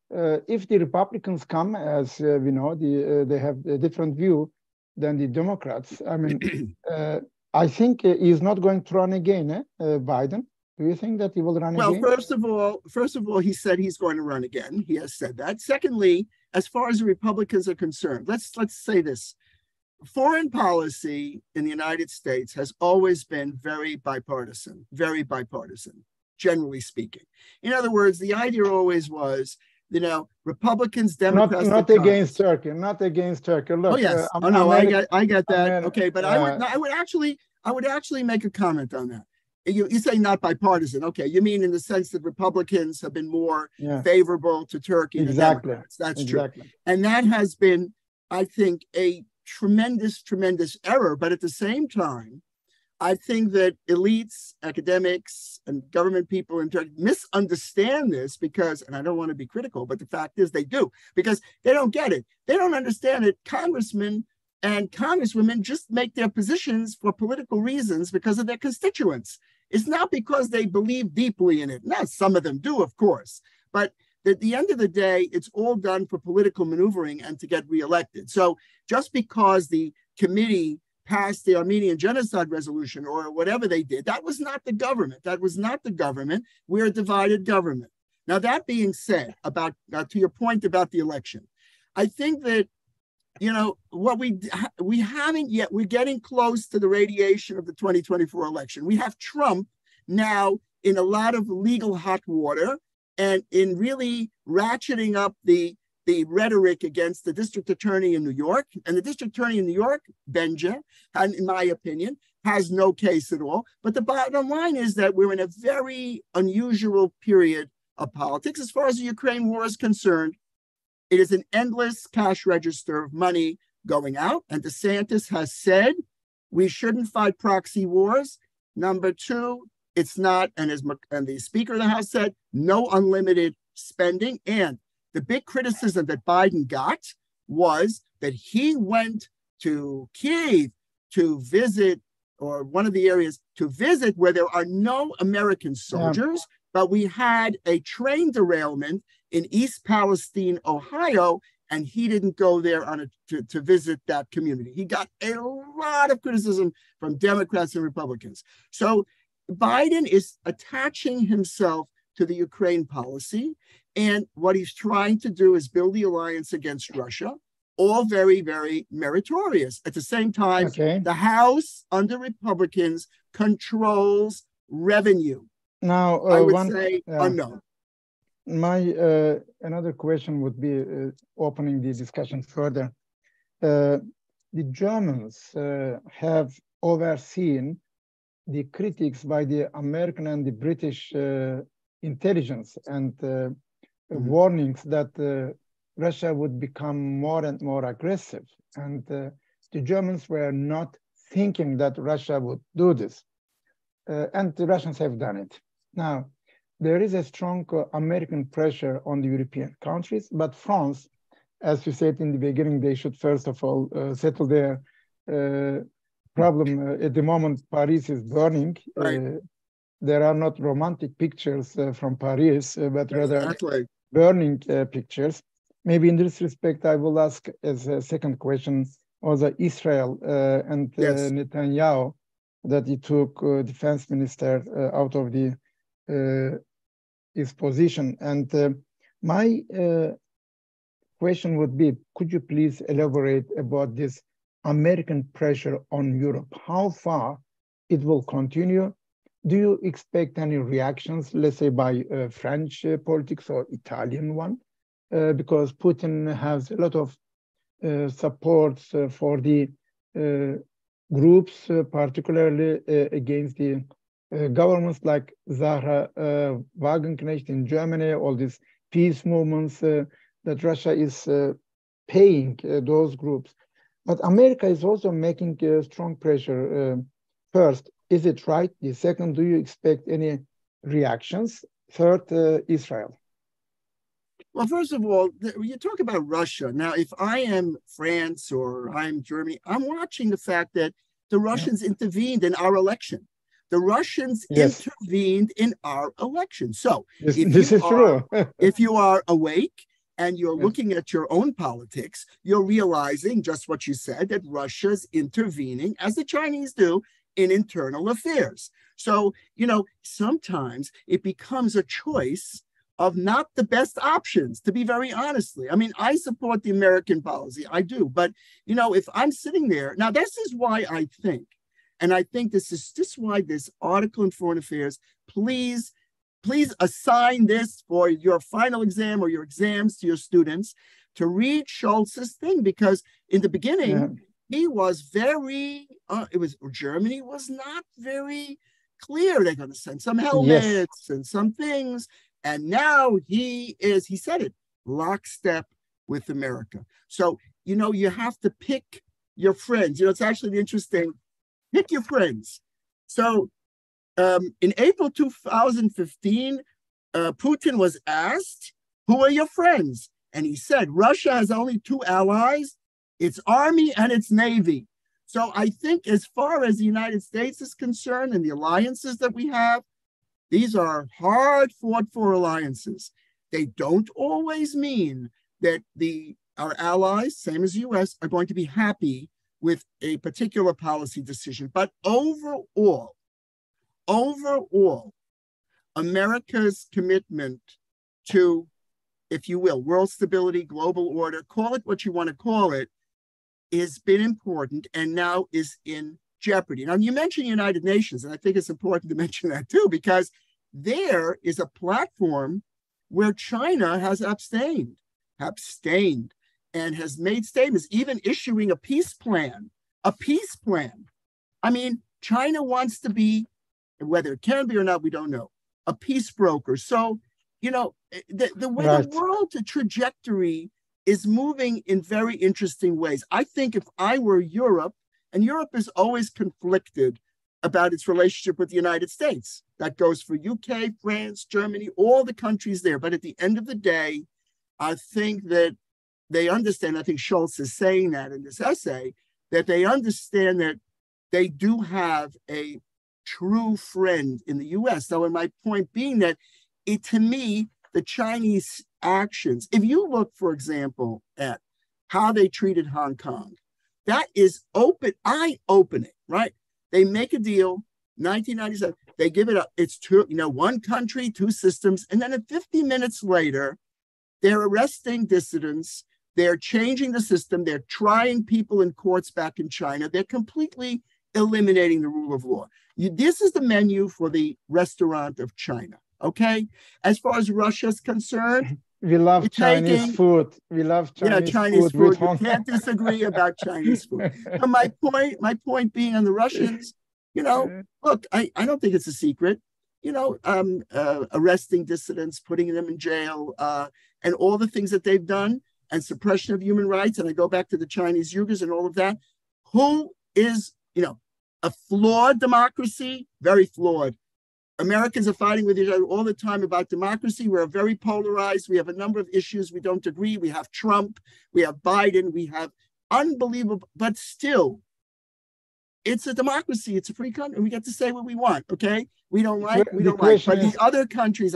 If the Republicans come, as we know, they have a different view than the Democrats. I mean, I think he's not going to run again, Biden. Do you think that he will run again? Well, first of all, he said he's going to run again. He has said that. Secondly, as far as the Republicans are concerned, let's say this. Foreign policy in the United States has always been very bipartisan, very bipartisan. generally speaking. In other words, the idea always was, Republicans, Democrats, not against Turkey, not against Turkey. Look, oh yes, no, I get that. Okay, but I would actually make a comment on that. You say not bipartisan. Okay, you mean in the sense that Republicans have been more favorable to Turkey than Democrats. That's true. And that has been, I think, a tremendous, tremendous error. But at the same time, I think that elites, academics, and government people in Turkey misunderstand this because, and I don't want to be critical, but the fact is they do, because they don't get it. They don't understand it. Congressmen and congresswomen just make their positions for political reasons because of their constituents. It's not because they believe deeply in it. Now, some of them do, of course, but at the end of the day, it's all done for political maneuvering and to get reelected. So just because the committee passed the Armenian genocide resolution or whatever they did, that was not the government. That was not the government. We're a divided government. Now, that being said, about to your point about the election, I think that, what we haven't yet, we're getting close to the radiation of the 2024 election. We have Trump now in a lot of legal hot water and in really ratcheting up the rhetoric against the district attorney in New York. And the district attorney in New York, Benja, and in my opinion, has no case at all. But the bottom line is that we're in a very unusual period of politics. As far as the Ukraine war is concerned, it is an endless cash register of money going out. And DeSantis has said we shouldn't fight proxy wars. Number two, it's not, and the Speaker of the House said, no unlimited spending. And the big criticism that Biden got was that he went to Kyiv to visit, or one of the areas to visit where there are no American soldiers, but we had a train derailment in East Palestine, Ohio, and he didn't go there to visit that community. He got a lot of criticism from Democrats and Republicans. So Biden is attaching himself to the Ukraine policy. And what he's trying to do is build the alliance against Russia, all very, very meritorious. At the same time, the House under Republicans controls revenue. Now, I would say unknown. My another question would be opening the discussion further. The Germans have overseen the critics by the American and the British intelligence and warnings that Russia would become more and more aggressive. And the Germans were not thinking that Russia would do this. And the Russians have done it. Now, there is a strong American pressure on the European countries, but France, as you said in the beginning, they should first of all settle their problem. At the moment, Paris is burning. Right. There are not romantic pictures from Paris, but rather burning pictures. Maybe in this respect, I will ask as a second question also Israel and Netanyahu, that he took defense minister out of his position. And my question would be, could you please elaborate about this American pressure on Europe? How far it will continue? Do you expect any reactions, let's say by French politics or Italian one? Because Putin has a lot of support for the groups, particularly against the governments like Zahra Wagenknecht in Germany, all these peace movements that Russia is paying those groups. But America is also making strong pressure. First, is it right? The second, do you expect any reactions? Third, Israel. Well, first of all, you talk about Russia. Now, if I am France or I'm Germany, I'm watching the fact that the Russians intervened in our election. The Russians intervened in our election. So this is true. If you are awake and you're looking at your own politics, you're realizing just what you said, that Russia's intervening, as the Chinese do, in internal affairs. So, sometimes it becomes a choice of not the best options, to be very honestly. I mean, I support the American policy, I do. But, if I'm sitting there, now this is why I think, and I think this is just why this article in Foreign Affairs, please please assign this for your final exam or your exams to your students to read Scholz's thing, because in the beginning, he was very, Germany was not very clear. They're going to send some helmets and some things. And now he said it, lockstep with America. So, you have to pick your friends. It's actually interesting. Pick your friends. So in April 2015, Putin was asked, who are your friends? And he said, Russia has only two allies, its army and its navy. So I think as far as the United States is concerned and the alliances that we have, these are hard fought for alliances. They don't always mean that our allies, same as the US, are going to be happy with a particular policy decision. But overall, America's commitment to, if you will, world stability, global order, call it what you want to call it, has been important and now is in jeopardy. Now, you mentioned the United Nations, and I think it's important to mention that too, because there is a platform where China has abstained, and has made statements, even issuing a peace plan. I mean, China wants to be, whether it can be or not, we don't know, a peace broker. So, the way the world trajectory is moving in very interesting ways. I think if I were Europe, and Europe is always conflicted about its relationship with the United States. That goes for UK, France, Germany, all the countries there. But at the end of the day, I think that they understand, I think Scholz is saying that in this essay, that they understand that they do have a true friend in the US. So in my point being that to me, the Chinese actions, if you look, for example, at how they treated Hong Kong, that is eye-opening, right? They make a deal, 1997, they give it up. It's one country, two systems. And then 50 minutes later, they're arresting dissidents. They're changing the system. They're trying people in courts back in China. They're completely eliminating the rule of law. This is the menu for the restaurant of China, okay? As far as Russia's concerned, we love Chinese food. We love Chinese food. You can't disagree about Chinese food. But my point being on the Russians, look, I don't think it's a secret. Arresting dissidents, putting them in jail, and all the things that they've done, and suppression of human rights. And I go back to the Chinese Uyghurs and all of that. Who is, a flawed democracy? Very flawed. Americans are fighting with each other all the time about democracy. We're very polarized. We have a number of issues we don't agree. We have Trump, we have Biden, we have unbelievable, but still, it's a democracy. It's a free country. We get to say what we want, okay? We don't like. But these other countries,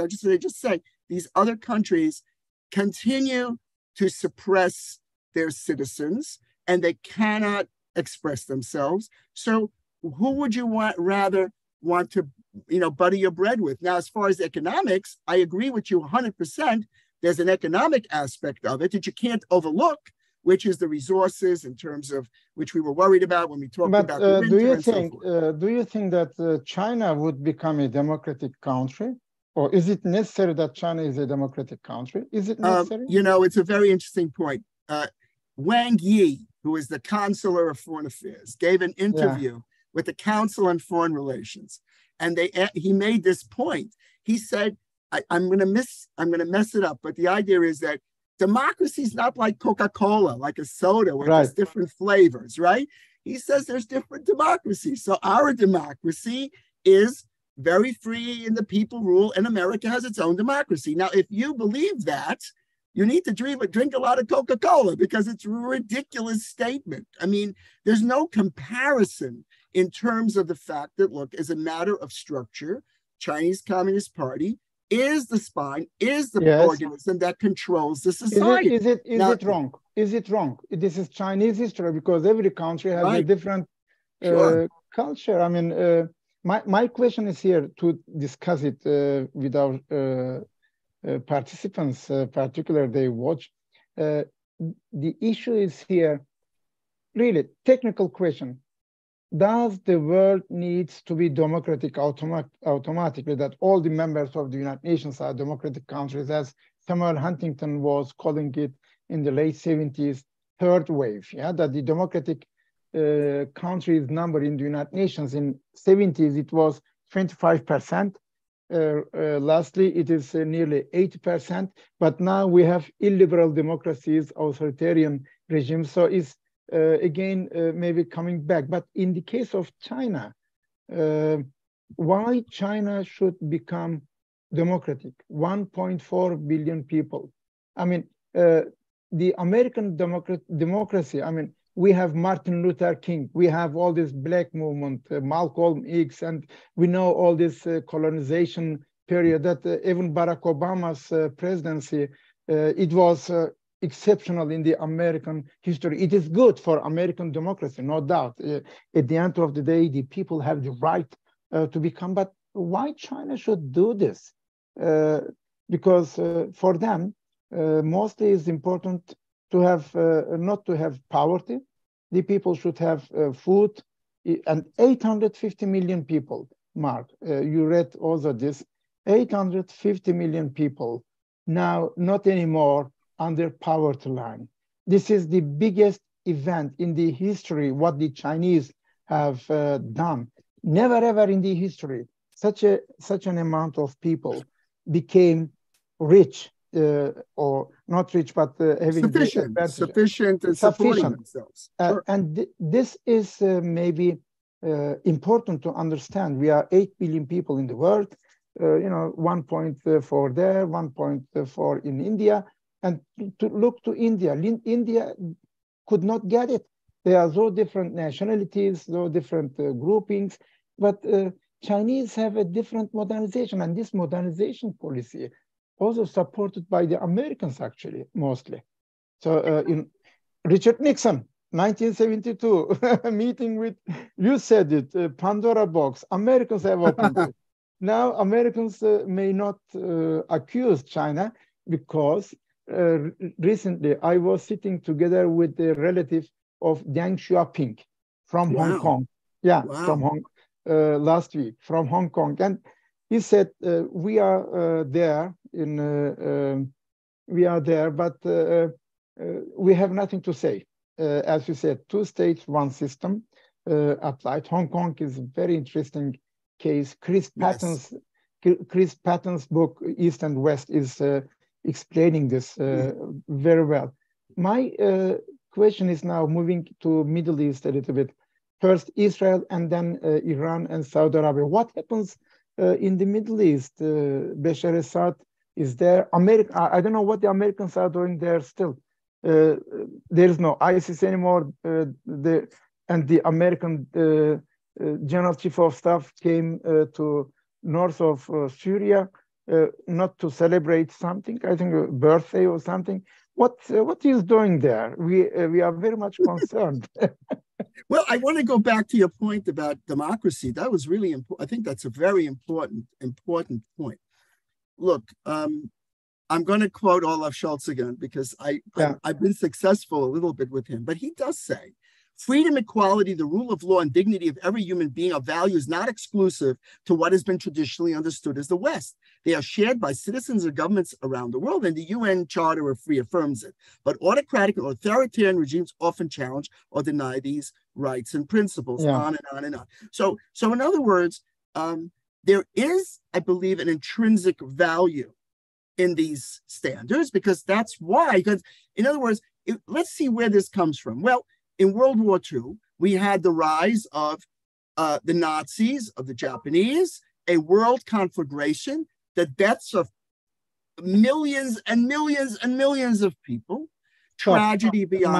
these other countries continue to suppress their citizens, and they cannot express themselves. So who would you rather want to butter your bread with? Now, as far as economics, I agree with you 100%. There's an economic aspect of it that you can't overlook, which is the resources in terms of which we were worried about when we talked about the winter do you think that China would become a democratic country? Or is it necessary that China is a democratic country? Is it necessary? It's a very interesting point. Wang Yi, who is the Counselor of Foreign Affairs, gave an interview with the Council on Foreign Relations. And he made this point. He said, I'm going to mess it up, but the idea is that democracy is not like Coca-Cola, like a soda where there's different flavors, right? He says there's different democracies. So our democracy is very free and the people rule, and America has its own democracy. Now, if you believe that, you need to drink a lot of Coca-Cola, because it's a ridiculous statement. I mean, there's no comparison in terms of the fact that, look, as a matter of structure, Chinese Communist Party is the spine, is the organism that controls the society. Is it wrong? Is it wrong? This is Chinese history, because every country has a different culture. I mean, my question is here to discuss it with our participants, particularly they watch. The issue is here, really technical question. does the world needs to be democratic automatically, that all the members of the United Nations are democratic countries, as Samuel Huntington was calling it in the late 70s, third wave, yeah, that the democratic countries number in the United Nations in 70s, it was 25%. Lastly, it is nearly 80%, but now we have illiberal democracies, authoritarian regimes. So it's again maybe coming back. But in the case of China, why China should become democratic? 1.4 billion people. I mean, the American democracy, I mean, we have Martin Luther King, we have all this black movement, Malcolm X, and we know all this colonization period that even Barack Obama's presidency, it was exceptional in the American history. It is good for American democracy, no doubt. At the end of the day, the people have the right to become, but why China should do this? Because for them, mostly it's important to have not to have poverty. The people should have food, and 850 million people, Mark, you read also this, 850 million people now not anymore under poverty line. This is the biggest event in the history what the Chinese have done. Never ever in the history such an amount of people became rich, or not rich, but having sufficient and supporting themselves. Sure. And this is maybe important to understand. We are 8 billion people in the world, 1.4 there, 1.4 in India, and to look to India. India could not get it. There are so different nationalities, so different groupings, but Chinese have a different modernization, and this modernization policy also supported by the Americans, actually, mostly. So in Richard Nixon, 1972, meeting with, you said it, Pandora box, Americans have opened it. Now, Americans may not accuse China because recently I was sitting together with the relative of Deng Xiaoping from Hong Kong. Yeah, from last week, from Hong Kong. And he said, we are there, but we have nothing to say. As you said, 2 states, 1 system applied. Hong Kong is a very interesting case. Chris Patton's book, East and West, is explaining this very well. My question is now moving to Middle East a little bit. First Israel, and then Iran and Saudi Arabia. What happens in the Middle East? Bashar Assad is there. I don't know what the Americans are doing there still. There is no ISIS anymore. And the American General Chief of Staff came to north of Syria, not to celebrate something, I think a birthday or something. What is doing there? We are very much concerned. Well, I want to go back to your point about democracy. That was really important. I think that's a very important point. Look, I'm going to quote Olaf Scholz again because I've been successful a little bit with him, but he does say, freedom, equality, the rule of law, and dignity of every human being are values not exclusive to what has been traditionally understood as the West. They are shared by citizens and governments around the world, and the UN Charter reaffirms it. But autocratic or authoritarian regimes often challenge or deny these rights and principles, on and on and on. So in other words, there is, I believe, an intrinsic value in these standards, because that's why, because in other words, let's see where this comes from. Well, in World War II, we had the rise of the Nazis, of the Japanese, a world conflagration, the deaths of millions and millions and millions of people, tragedy beyond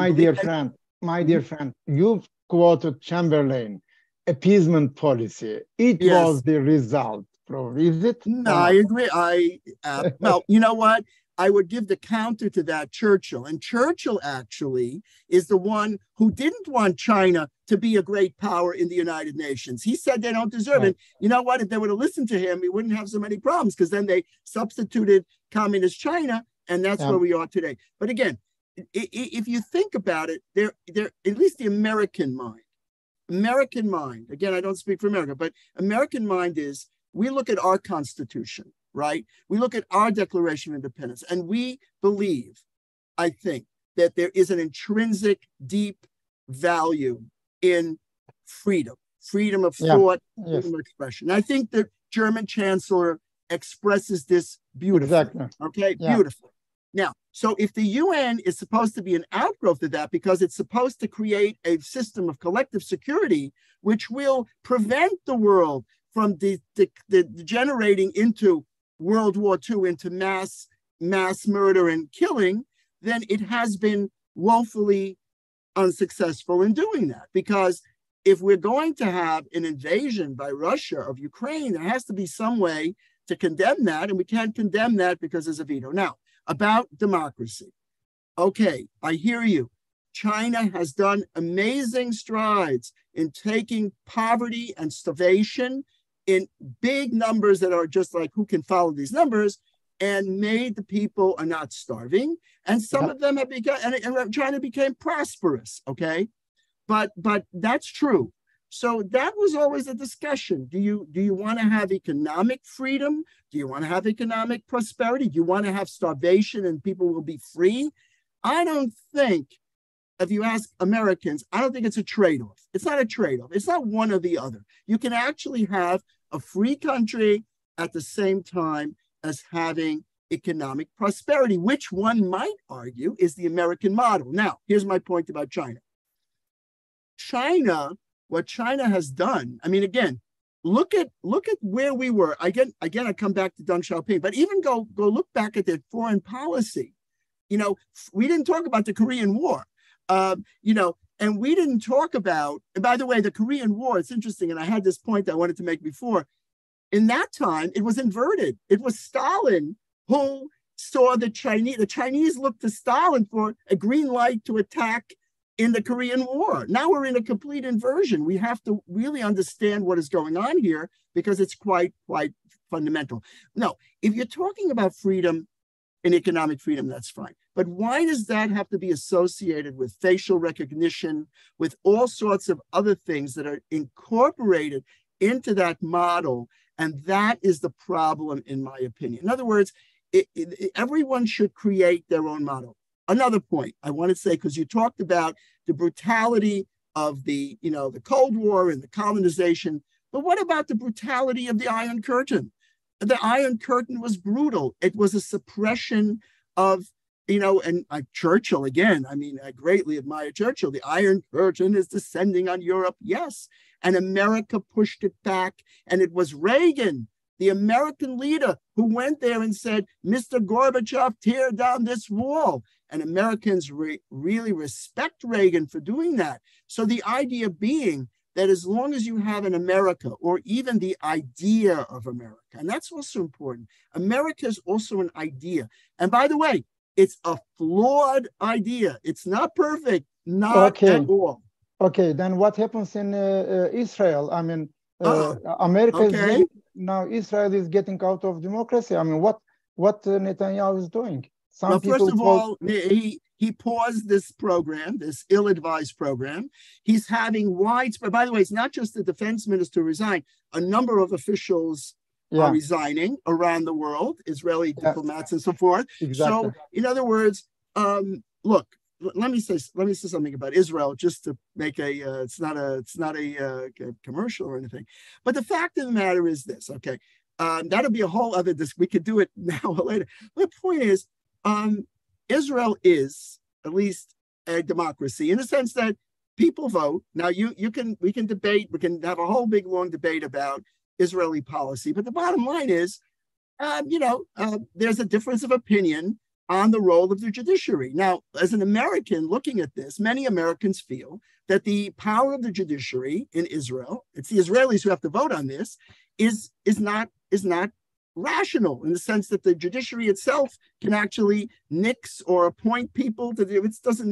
my dear friend, you've quoted Chamberlain, appeasement policy. It was the result, probably, is it? No, I agree. Well, you know what? I would give the counter to that, Churchill. And Churchill actually is the one who didn't want China to be a great power in the United Nations. He said they don't deserve it. You know what? If they would have listened to him, we wouldn't have so many problems, because then they substituted communist China, and that's where we are today. But again, if you think about it, they're at least the American mind, American mind, again, I don't speak for America, but American mind is we look at our Constitution, right? We look at our Declaration of Independence, and we believe, I think, that there is an intrinsic, deep value in freedom, freedom of thought, freedom of expression. And I think the German Chancellor expresses this beautifully. Exactly. Okay, beautifully. Now, so if the UN is supposed to be an outgrowth of that because it's supposed to create a system of collective security which will prevent the world from degenerating into World War II, into mass murder and killing, then it has been woefully unsuccessful in doing that. Because if we're going to have an invasion by Russia of Ukraine, there has to be some way to condemn that, and we can't condemn that because there's a veto. Now, about democracy. Okay, I hear you. China has done amazing strides in taking poverty and starvation in big numbers that are just like, who can follow these numbers, and made the people are not starving. And some of them have become, and China became prosperous, okay? But that's true. So that was always a discussion. Do you want to have economic freedom? Do you want to have economic prosperity? Do you want to have starvation and people will be free? I don't think, if you ask Americans, I don't think it's a trade-off. It's not a trade-off. It's not one or the other. You can actually have a free country at the same time as having economic prosperity, which one might argue is the American model. Now, here's my point about China. What China has done, I mean, again, look at where we were. Again, I come back to Deng Xiaoping, but even go look back at their foreign policy. You know, we didn't talk about the Korean War, you know, and we didn't talk about, and by the way, the Korean War, it's interesting, and I had this point I wanted to make before. In that time, it was inverted. It was Stalin who saw the Chinese looked to Stalin for a green light to attack in the Korean War. Now we're in a complete inversion. We have to really understand what is going on here because it's quite fundamental. No, if you're talking about freedom and economic freedom, that's fine. But why does that have to be associated with facial recognition, with all sorts of other things that are incorporated into that model? And that is the problem, in my opinion. In other words, everyone should create their own model. Another point I want to say, because you talked about the brutality of the Cold War and the colonization, but what about the brutality of the Iron Curtain? The Iron Curtain was brutal. It was a suppression of, and Churchill, again, I mean, I greatly admire Churchill. The Iron Curtain is descending on Europe, yes. And America pushed it back. And it was Reagan, the American leader, who went there and said, Mr. Gorbachev, tear down this wall. And Americans really respect Reagan for doing that. So the idea being that as long as you have an America, or even the idea of America, and that's also important, America is also an idea. And by the way, it's a flawed idea. It's not perfect, not at all. Okay, then what happens in Israel? I mean, America is now Israel is getting out of democracy. I mean, what Netanyahu is doing? First of all, he paused this program, this ill-advised program. He's having widespread, by the way, it's not just the defense minister resign, a number of officials are resigning around the world, Israeli diplomats and so forth. Exactly. So, in other words, look, let me say something about Israel, just to make it's not a commercial or anything. But the fact of the matter is this, okay? That'll be a whole other, we could do it now or later. But the point is, Israel is at least a democracy in the sense that people vote. Now we can debate, we can have a whole big long debate about Israeli policy, but the bottom line is, there's a difference of opinion on the role of the judiciary. Now, as an American looking at this, many Americans feel that the power of the judiciary in Israel, it's the Israelis who have to vote on this, is not rational in the sense that the judiciary itself can actually nix or appoint people to do it. Doesn't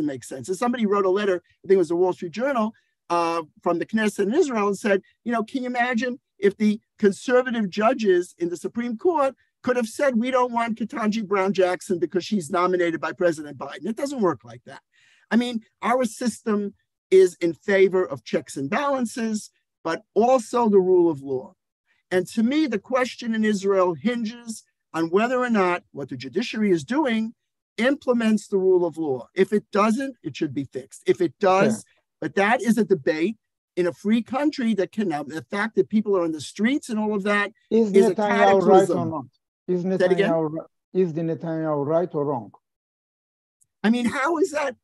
make sense. And somebody wrote a letter, I think it was the Wall Street Journal, from the Knesset in Israel, and said, can you imagine if the conservative judges in the Supreme Court could have said, we don't want Ketanji Brown Jackson because she's nominated by President Biden? It doesn't work like that. I mean, our system is in favor of checks and balances, but also the rule of law. And to me, the question in Israel hinges on whether or not what the judiciary is doing implements the rule of law. If it doesn't, it should be fixed. If it does, but that is a debate in a free country that cannot. The fact that people are on the streets and all of that is a cataclysm. Right or not? Is the Netanyahu right or wrong? I mean, how is that?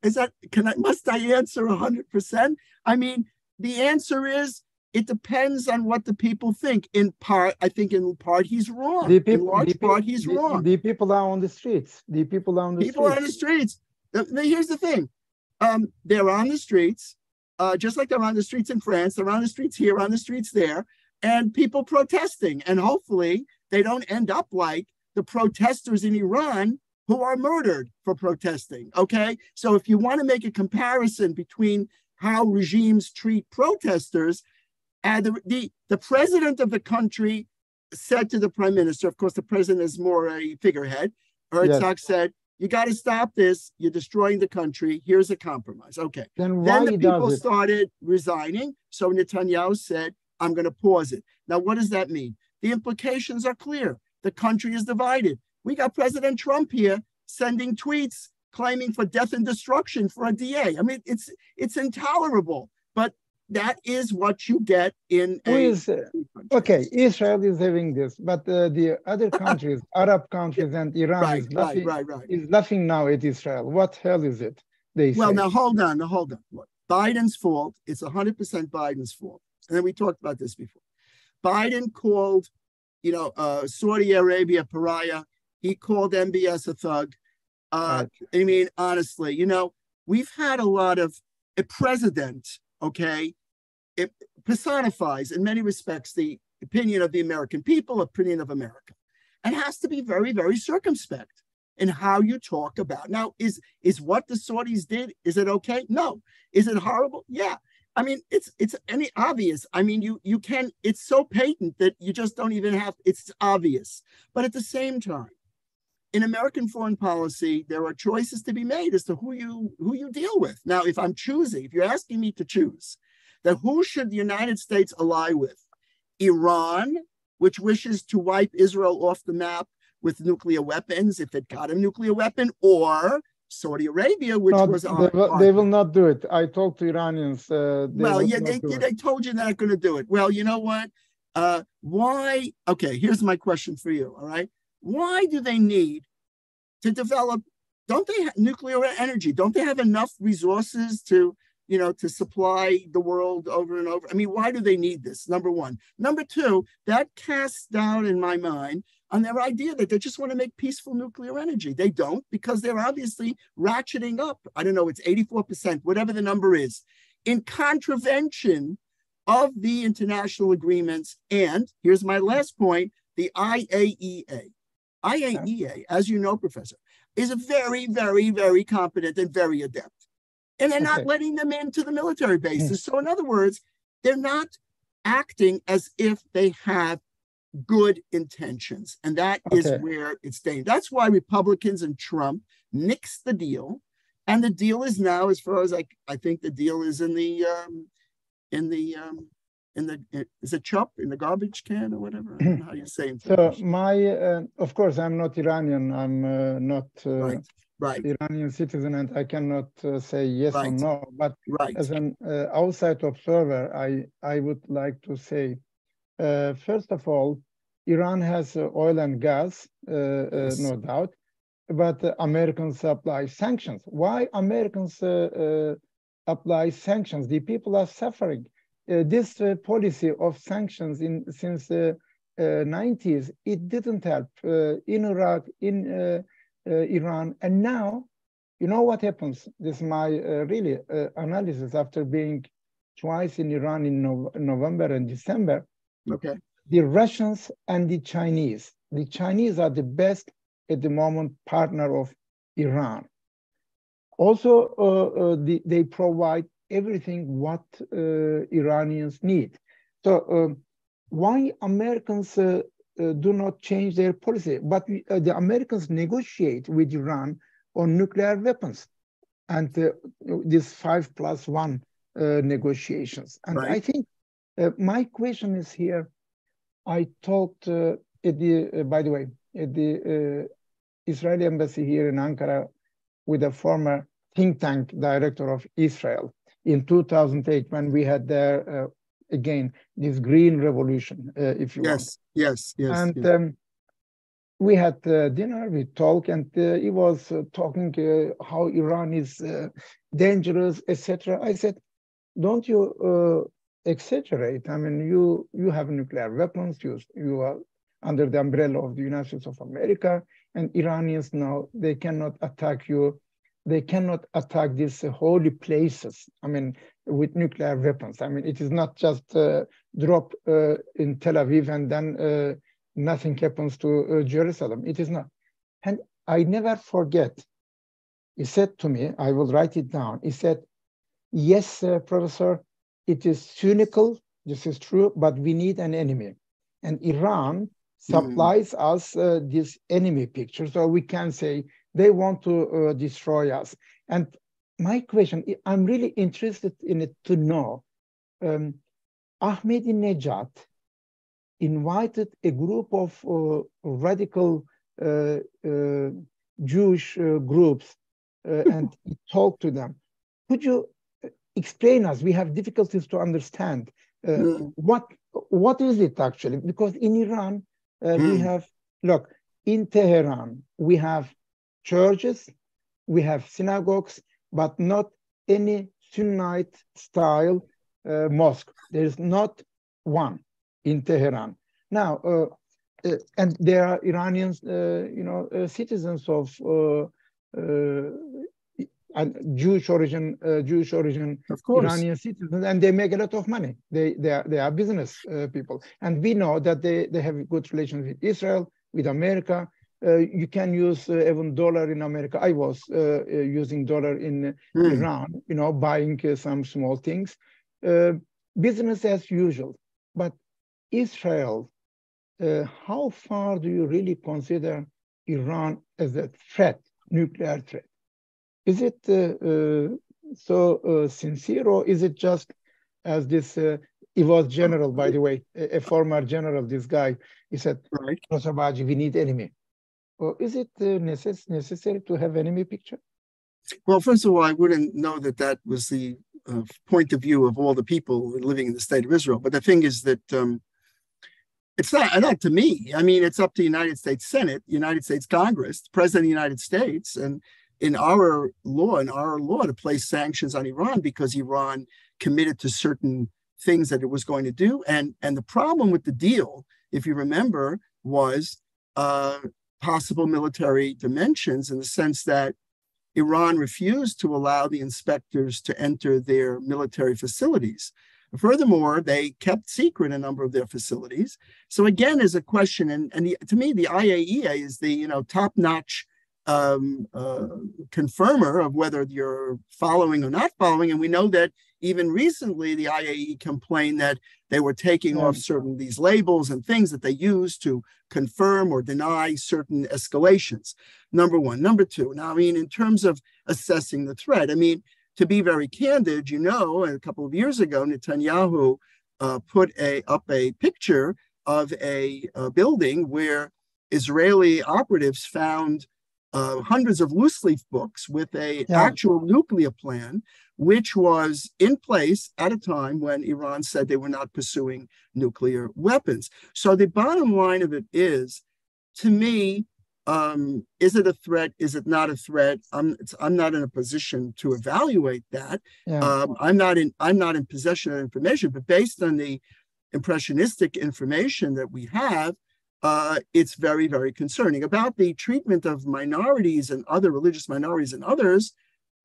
Must I answer 100%? I mean, the answer is it depends on what the people think. In part, I think in part he's wrong. In large part, he's wrong. The people are on the streets. People are on the streets. Here's the thing. They're on the streets, just like they're on the streets in France. They're on the streets here, on the streets there, and people protesting. And hopefully they don't end up like the protesters in Iran who are murdered for protesting, okay? So if you want to make a comparison between how regimes treat protesters, the president of the country said to the prime minister, of course, the president is more a figurehead, Herzog said, you got to stop this. You're destroying the country. Here's a compromise. Okay. Then the people started resigning. So Netanyahu said, I'm going to pause it. Now, what does that mean? The implications are clear. The country is divided. We got President Trump here sending tweets claiming for death and destruction for a DA. I mean, it's intolerable, but that is what you get in okay, Israel is having this, but the other countries, Arab countries and Iran is laughing now at Israel. What hell is it? Well, now hold on. Look, Biden's fault. It's 100% Biden's fault. And then we talked about this before. Biden called, Saudi Arabia a pariah. He called MBS a thug. I mean, honestly, we've had a lot of a president, okay? It personifies in many respects the opinion of the American people, opinion of America, and has to be very, very circumspect in how you talk about. Now, is what the Saudis did, is it okay? No. Is it horrible? Yeah. I mean, it's obvious. I mean, you can, it's so patent that you just don't even have, it's obvious. But at the same time, in American foreign policy, there are choices to be made as to who you deal with. Now, if you're asking me to choose, that who should the United States ally with? Iran, which wishes to wipe Israel off the map with nuclear weapons, if it got a nuclear weapon, or Saudi Arabia, which they will not do it. I talked to Iranians. They told you they're not going to do it. Well, you know what? Why? Okay, here's my question for you. All right. Why do they need to develop? Don't they have nuclear energy? Don't they have enough resources to supply the world over and over? I mean, why do they need this? Number one. Number two, that casts doubt in my mind on their idea that they just want to make peaceful nuclear energy. They don't, because they're obviously ratcheting up. I don't know, it's 84%, whatever the number is, in contravention of the international agreements. And here's my last point, the IAEA. IAEA, as you know, Professor, is a very, very, very competent and very adept. And they're not letting them into the military bases. So in other words, they're not acting as if they have good intentions. And that is where it's staying. That's why Republicans and Trump nixed the deal. And the deal is now, as far as I think the deal is is it chop in the garbage can or whatever? I don't know how you say it. So of course, I'm not Iranian. I'm not Iranian citizen, and I cannot say yes or no. But as an outside observer, I would like to say, first of all, Iran has oil and gas, no doubt, but Americans apply sanctions. Why Americans apply sanctions? The people are suffering. This policy of sanctions since the 90s, it didn't help in Iraq, in Iran, and now, you know what happens? This is my really analysis after being twice in Iran in November and December. Okay. The Russians and the Chinese. The Chinese are the best at the moment partner of Iran. Also, they provide everything what Iranians need. So why Americans do not change their policy? But the Americans negotiate with Iran on nuclear weapons. And this 5+1 negotiations. And Right. I think my question is here. I talked at the, by the way, at the Israeli embassy here in Ankara with a former think tank director of Israel in 2008 when we had there, again, this green revolution, if you want. Yes. And we had dinner, we talked, and he was talking how Iran is dangerous, etc. I said, don't you exaggerate? I mean, you have nuclear weapons, you are under the umbrella of the United States of America, and Iranians now, they cannot attack you. They cannot attack these holy places, I mean, with nuclear weapons. I mean, it is not just drop in Tel Aviv and then nothing happens to Jerusalem. It is not. And I never forget, he said to me, I will write it down. He said, yes, Professor, it is cynical, this is true, but we need an enemy. And Iran supplies us this enemy picture, so we can say they want to destroy us. And my question, I'm really interested in it to know, Ahmadinejad invited a group of radical Jewish groups and he talked to them. Could you explain us? We have difficulties to understand what is it actually? Because in Iran, we have, look, in Tehran, we have churches, we have synagogues, but not any Sunnite style mosque. There is not one in Tehran. Now, and there are Iranians, citizens of Jewish origin, of course, Iranian citizens, and they make a lot of money. They are business people, and we know that they have good relations with Israel, with America. You can use even dollar in America. I was using dollar in Iran, buying some small things, business as usual. But Israel, how far do you really consider Iran as a threat, nuclear threat? Is it so sincere, or is it just as this, he was general, by the way, a former general, this guy, he said, right. Professor Bagci, we need enemy. Or is it necessary to have enemy picture? Well, first of all, I wouldn't know that was the point of view of all the people living in the state of Israel. But the thing is that it's not to me. I mean, it's up to the United States Senate, United States Congress, the President of the United States, and in our law to place sanctions on Iran because Iran committed to certain things that it was going to do. And the problem with the deal, if you remember, was possible military dimensions in the sense that Iran refused to allow the inspectors to enter their military facilities. Furthermore, they kept secret a number of their facilities. So again, is a question, and to me, the IAEA is the top-notch confirmer of whether you're following or not following. And we know that even recently, the IAEA complained that they were taking off certain these labels and things that they use to confirm or deny certain escalations. Number one. Number two, now, I mean, in terms of assessing the threat, I mean, to be very candid, a couple of years ago, Netanyahu put up a picture of a building where Israeli operatives found hundreds of loose leaf books with an actual nuclear plan, which was in place at a time when Iran said they were not pursuing nuclear weapons. So the bottom line of it is, to me, is it a threat? Is it not a threat? I'm not in a position to evaluate that. I'm not in possession of information, but based on the impressionistic information that we have, it's very, very concerning. About the treatment of minorities and other religious minorities and others,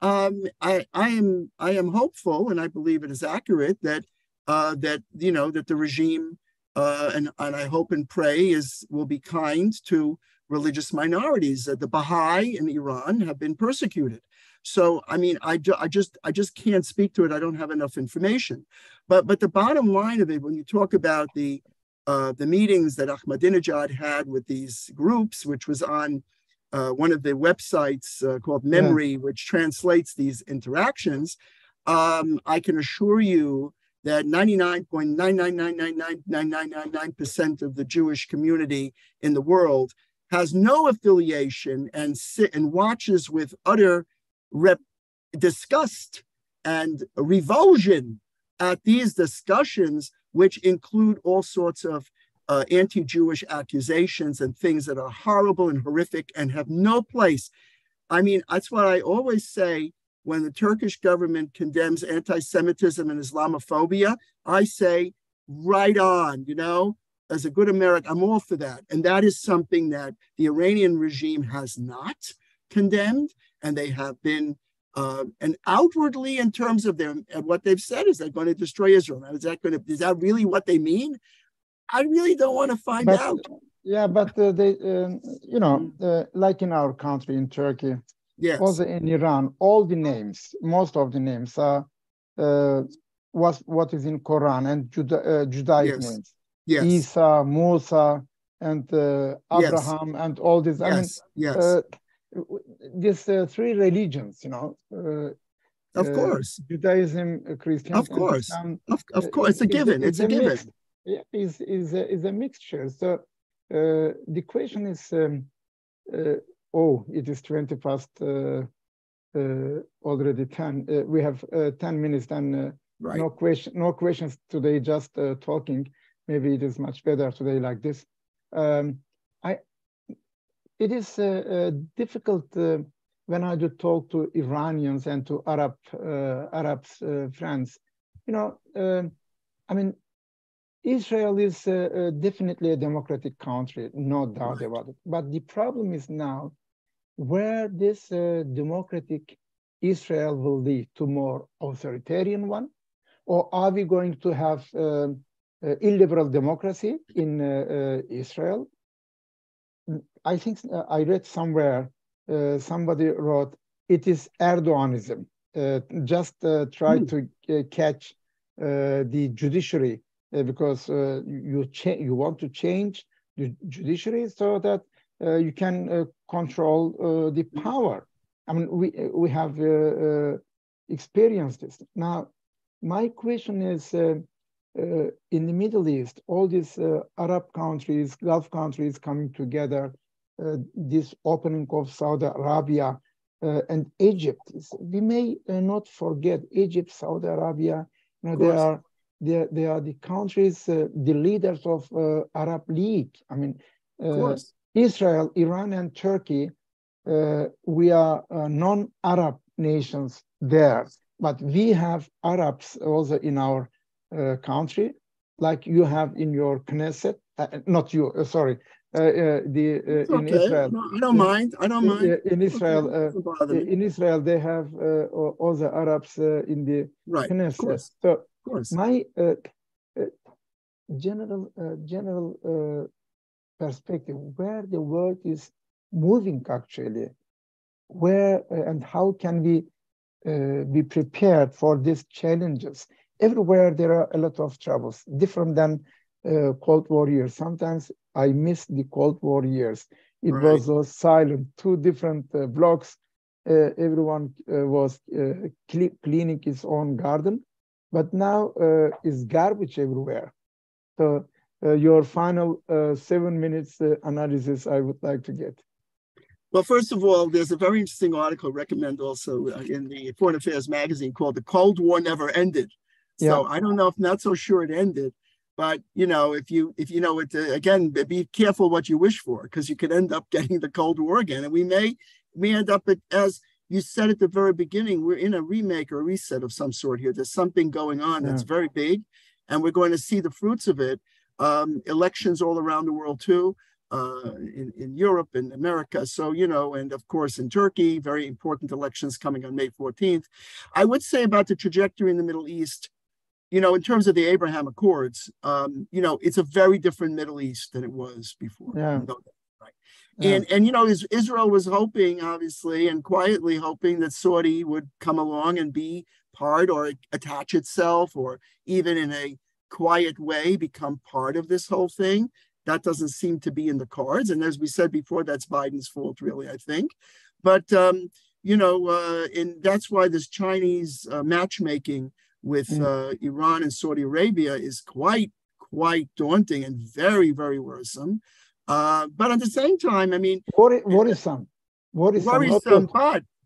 I am hopeful, and I believe it is accurate that that the regime and I hope and pray will be kind to religious minorities. The Baha'i in Iran have been persecuted. So, I mean, I just can't speak to it. I don't have enough information. But the bottom line of it, when you talk about the meetings that Ahmadinejad had with these groups, which was on one of the websites called Memory, which translates these interactions, I can assure you that 99.999999999% of the Jewish community in the world has no affiliation and watches with utter disgust and revulsion at these discussions, which include all sorts of anti-Jewish accusations and things that are horrible and horrific and have no place. I mean, that's what I always say. When the Turkish government condemns anti-Semitism and Islamophobia, I say, right on, as a good American, I'm all for that. And that is something that the Iranian regime has not condemned, and they have been, and outwardly in terms of what they've said is they're going to destroy Israel. Now, is that really what they mean? I really don't want to find out. Yeah, but they, like in our country, in Turkey, yes. Also in Iran, most of the names are what is in Quran and Judaic names. Yes. Isa, Musa, and Abraham, and all this. Yes. These three religions, of course. Judaism, Christianity, of course. Islam, of course, it's a given. It's a given. Yeah, is a mixture. So the question is. It is 20 past already 10. We have 10 minutes and right. No questions today, just talking. Maybe it is much better today like this. It is difficult when I do talk to Iranians and to Arabs friends. Israel is definitely a democratic country, no doubt about it. But the problem is now where this democratic Israel will lead to more authoritarian one, or are we going to have illiberal democracy in Israel? I think I read somewhere, somebody wrote, it is Erdoganism. Just try to catch the judiciary because you want to change the judiciary so that you can control the power. I mean, we have experienced this. Now, my question is, in the Middle East, all these Arab countries, Gulf countries coming together, this opening of Saudi Arabia and Egypt. We may not forget Egypt, Saudi Arabia. They are the countries, the leaders of Arab League. I mean, Israel, Iran, and Turkey, we are non-Arab nations there, but we have Arabs also in our country, like you have in your Knesset. Not you, sorry. In Israel, no, I don't mind. In Israel, in Israel, they have all the Arabs in the Knesset. So my general perspective, where the world is moving actually, where and how can we be prepared for these challenges? Everywhere there are a lot of troubles, different than Cold War years. Sometimes I miss the Cold War years. It was so silent, two different blocks. Everyone was cleaning his own garden, but now is garbage everywhere. So your final 7 minutes analysis I would like to get. Well, first of all, there's a very interesting article I recommend also in the Foreign Affairs magazine called "The Cold War Never Ended." So I don't know if not so sure it ended, but if you know it, again, be careful what you wish for, because you could end up getting the Cold War again, and we may end up as you said at the very beginning, we're in a remake or a reset of some sort here. There's something going on that's very big, and we're going to see the fruits of it. Elections all around the world too. In Europe and America. So, and of course in Turkey, very important elections coming on May 14th. I would say about the trajectory in the Middle East, in terms of the Abraham Accords, it's a very different Middle East than it was before. And Israel was hoping, obviously, and quietly hoping that Saudi would come along and be part or attach itself, or even in a quiet way become part of this whole thing. That doesn't seem to be in the cards. And as we said before, that's Biden's fault, really, I think. But and that's why this Chinese matchmaking with Iran and Saudi Arabia is quite daunting and very, very worrisome. But at the same time, I mean, worrisome, worrisome,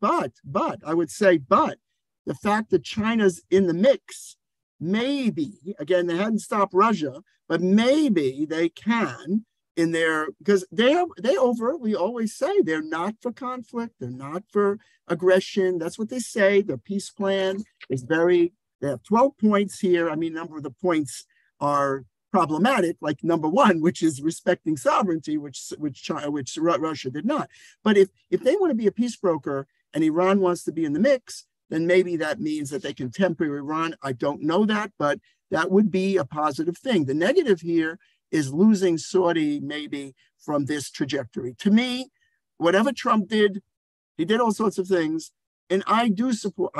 but I would say, but the fact that China's in the mix, maybe, again, they hadn't stopped Russia, but maybe they can in their, because they overtly always say they're not for conflict, they're not for aggression. That's what they say. Their peace plan is they have 12 points here. I mean, a number of the points are problematic, like number one, which is respecting sovereignty, which Russia did not. But if they want to be a peace broker and Iran wants to be in the mix, then maybe that means that they can temper Iran. I don't know that, but that would be a positive thing. The negative here is losing Saudi maybe from this trajectory. To me, whatever Trump did, he did all sorts of things. And I do support,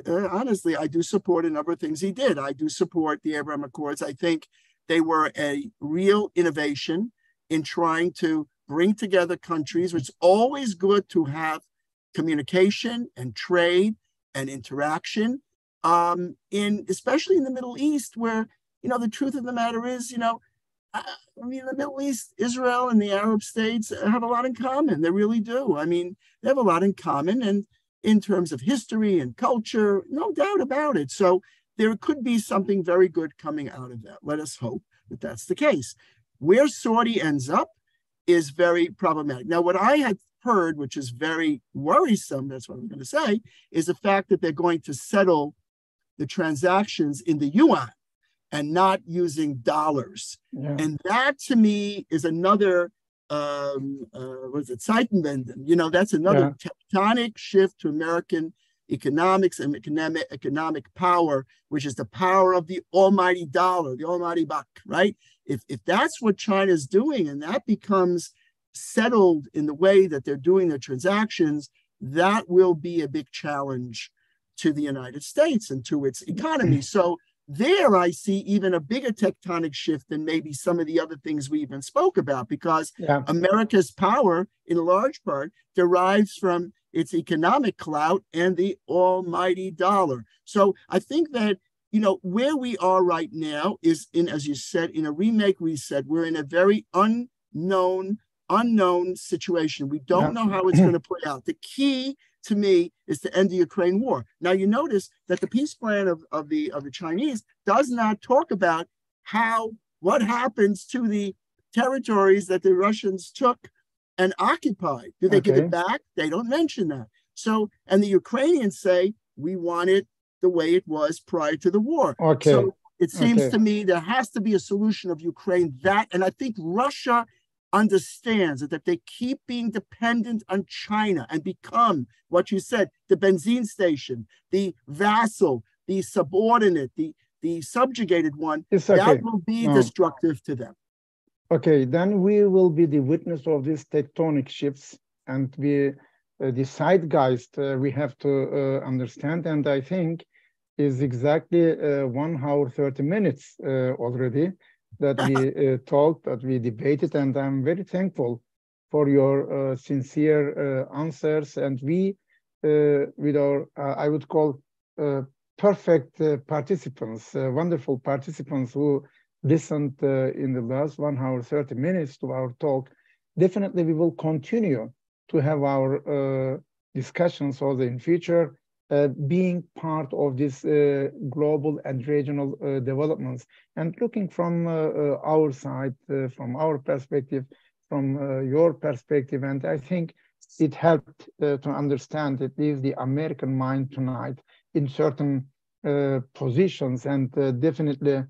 honestly, I do support a number of things he did. I do support the Abraham Accords. I think they were a real innovation in trying to bring together countries. It's always good to have communication and trade and interaction, especially in the Middle East, where, the truth of the matter is, I mean, the Middle East, Israel and the Arab states have a lot in common. They really do. I mean, they have a lot in common, and in terms of history and culture, no doubt about it. So there could be something very good coming out of that. Let us hope that that's the case. Where Saudi ends up is very problematic. Now, what I had heard, which is very worrisome, that's what I'm going to say, is the fact that they're going to settle the transactions in the yuan and not using dollars. Yeah. And that, to me, is another, Zeitenwende? That's another tectonic shift to American economics and economic power, which is the power of the almighty dollar, the almighty buck, right? If that's what China's doing, and that becomes settled in the way that they're doing their transactions, that will be a big challenge to the United States and to its economy. So there I see even a bigger tectonic shift than maybe some of the other things we even spoke about, because America's power, in large part, derives from its economic clout and the almighty dollar. So I think that, where we are right now is in, as you said, in a remake reset. We're in a very unknown situation. We don't know how it's going to play out. The key to me is to end the Ukraine war. Now, you notice that the peace plan of the Chinese does not talk about what happens to the territories that the Russians took and occupied. Do they give it back? They don't mention that. So, and the Ukrainians say, we want it the way it was prior to the war. So it seems to me there has to be a solution of Ukraine and I think Russia understands that if they keep being dependent on China and become, what you said, the benzene station, the vassal, the subordinate, the subjugated one, that will be destructive to them. Okay, then we will be the witness of these tectonic shifts, and the zeitgeist we have to understand, and I think is exactly 1 hour 30 minutes already that we talked, that we debated, and I'm very thankful for your sincere answers. And we, with our, I would call perfect participants, wonderful participants who listened in the last 1 hour 30 minutes to our talk, definitely we will continue to have our discussions also in future, being part of this global and regional developments, and looking from our side, from our perspective, from your perspective. And I think it helped to understand at least the American mind tonight in certain positions, and definitely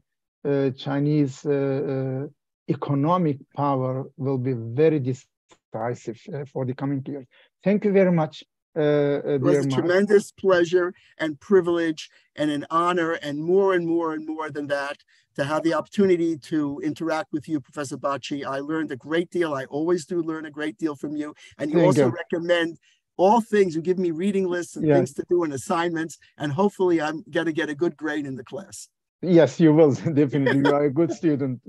Chinese economic power will be very decisive for the coming years. Thank you very much. It was a tremendous pleasure and privilege and an honor, and more than that, to have the opportunity to interact with you, Professor Bagci. I learned a great deal. I always do learn a great deal from you. And you also recommend all things. You give me reading lists and things to do and assignments, and hopefully I'm going to get a good grade in the class. Yes, you will, definitely. You are a good student.